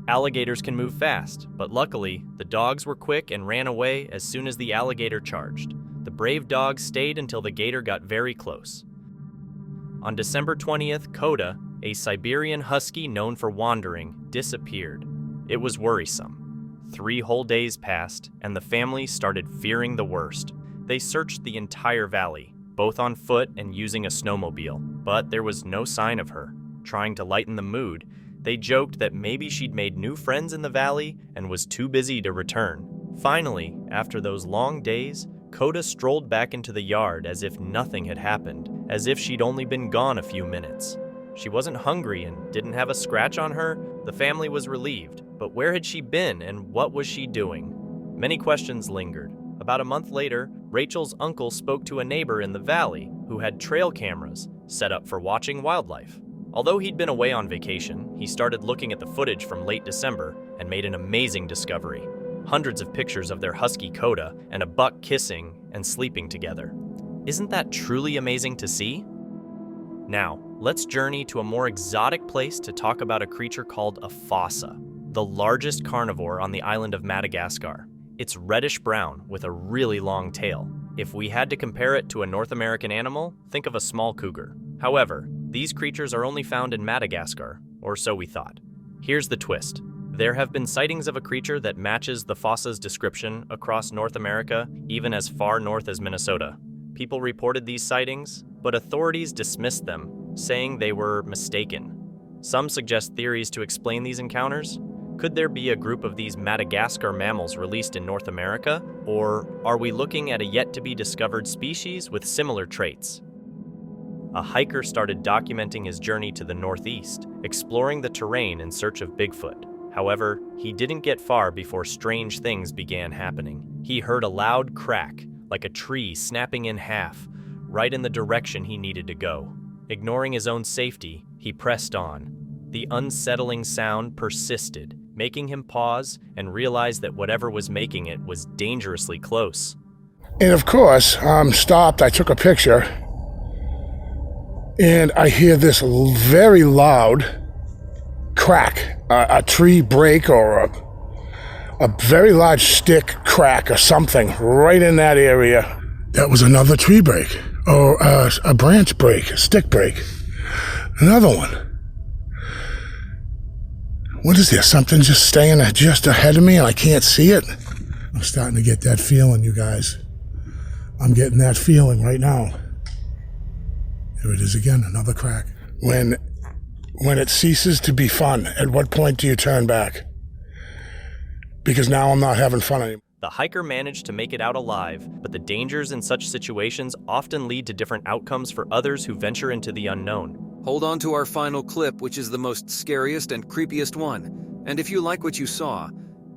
Alligators can move fast, but luckily, the dogs were quick and ran away as soon as the alligator charged. The brave dog stayed until the gator got very close. On December 20th, Coda, a Siberian husky known for wandering, disappeared. It was worrisome. 3 whole days passed, and the family started fearing the worst. They searched the entire valley, both on foot and using a snowmobile, but there was no sign of her. Trying to lighten the mood, they joked that maybe she'd made new friends in the valley and was too busy to return. Finally, after those long days, Coda strolled back into the yard as if nothing had happened, as if she'd only been gone a few minutes. She wasn't hungry and didn't have a scratch on her. The family was relieved, but where had she been and what was she doing? Many questions lingered. About a month later, Rachel's uncle spoke to a neighbor in the valley who had trail cameras set up for watching wildlife. Although he'd been away on vacation, he started looking at the footage from late December and made an amazing discovery. Hundreds of pictures of their husky Coda and a buck kissing and sleeping together. Isn't that truly amazing to see? Now, let's journey to a more exotic place to talk about a creature called a fossa, the largest carnivore on the island of Madagascar. It's reddish-brown with a really long tail. If we had to compare it to a North American animal, think of a small cougar. However, these creatures are only found in Madagascar, or so we thought. Here's the twist. There have been sightings of a creature that matches the fossa's description across North America, even as far north as Minnesota. People reported these sightings, but authorities dismissed them, saying they were mistaken. Some suggest theories to explain these encounters. Could there be a group of these Madagascar mammals released in North America? Or are we looking at a yet-to-be-discovered species with similar traits? A hiker started documenting his journey to the northeast, exploring the terrain in search of Bigfoot. However, he didn't get far before strange things began happening. He heard a loud crack, like a tree snapping in half, right in the direction he needed to go. Ignoring his own safety, he pressed on. The unsettling sound persisted, making him pause and realize that whatever was making it was dangerously close. And of course, I'm stopped, I took a picture, and I hear this very loud crack, a tree break or a very large stick crack or something right in that area. That was another tree break, or a branch break, a stick break. Another one. What is this? Something just staying just ahead of me and I can't see it? I'm starting to get that feeling, you guys. I'm getting that feeling right now. There it is again, another crack. When it ceases to be fun, at what point do you turn back? Because now I'm not having fun anymore. The hiker managed to make it out alive, but the dangers in such situations often lead to different outcomes for others who venture into the unknown. Hold on to our final clip, which is the most scariest and creepiest one. And if you like what you saw,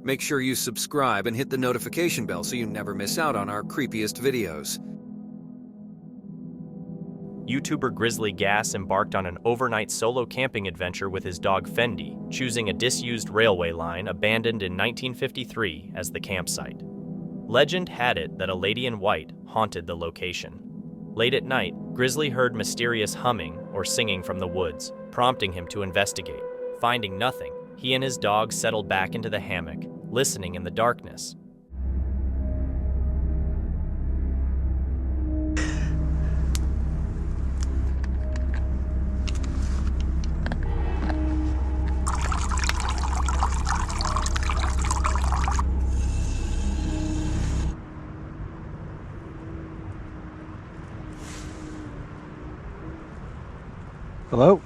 make sure you subscribe and hit the notification bell so you never miss out on our creepiest videos. YouTuber Grizzly Gas embarked on an overnight solo camping adventure with his dog Fendi, choosing a disused railway line abandoned in 1953 as the campsite. Legend had it that a lady in white haunted the location. Late at night, Grizzly heard mysterious humming or singing from the woods, prompting him to investigate. Finding nothing, he and his dog settled back into the hammock, listening in the darkness. Hello?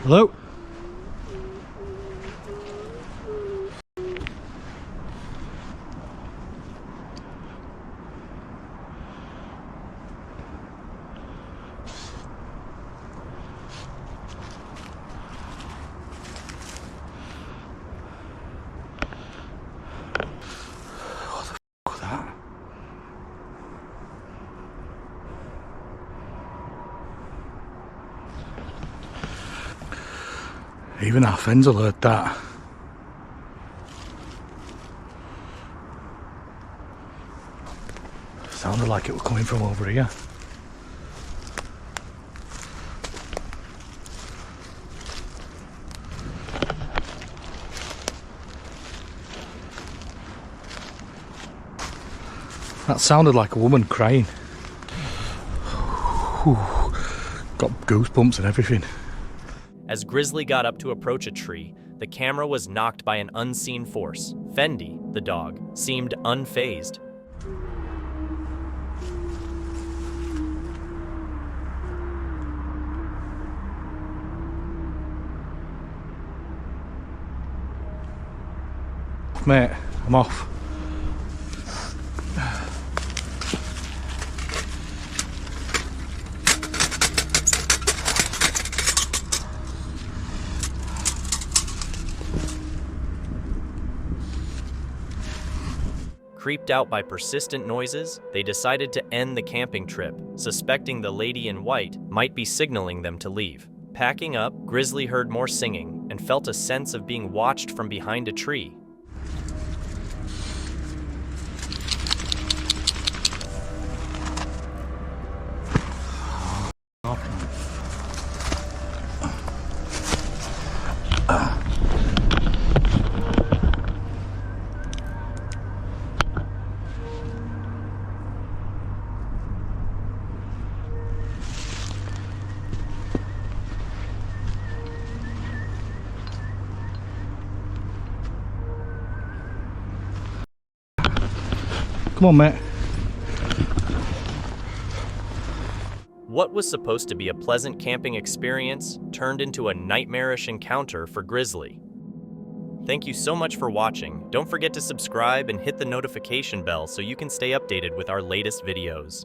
Hello? Even our friends will heard that. Sounded like it was coming from over here. That sounded like a woman crying. Whew. Got goosebumps and everything. As Grizzly got up to approach a tree, the camera was knocked by an unseen force. Fendi, the dog, seemed unfazed. Mate, I'm off. Creeped out by persistent noises, they decided to end the camping trip, suspecting the lady in white might be signaling them to leave. Packing up, Grizzly heard more singing and felt a sense of being watched from behind a tree. Come on, mate. What was supposed to be a pleasant camping experience turned into a nightmarish encounter for Grizzly. Thank you so much for watching. Don't forget to subscribe and hit the notification bell so you can stay updated with our latest videos.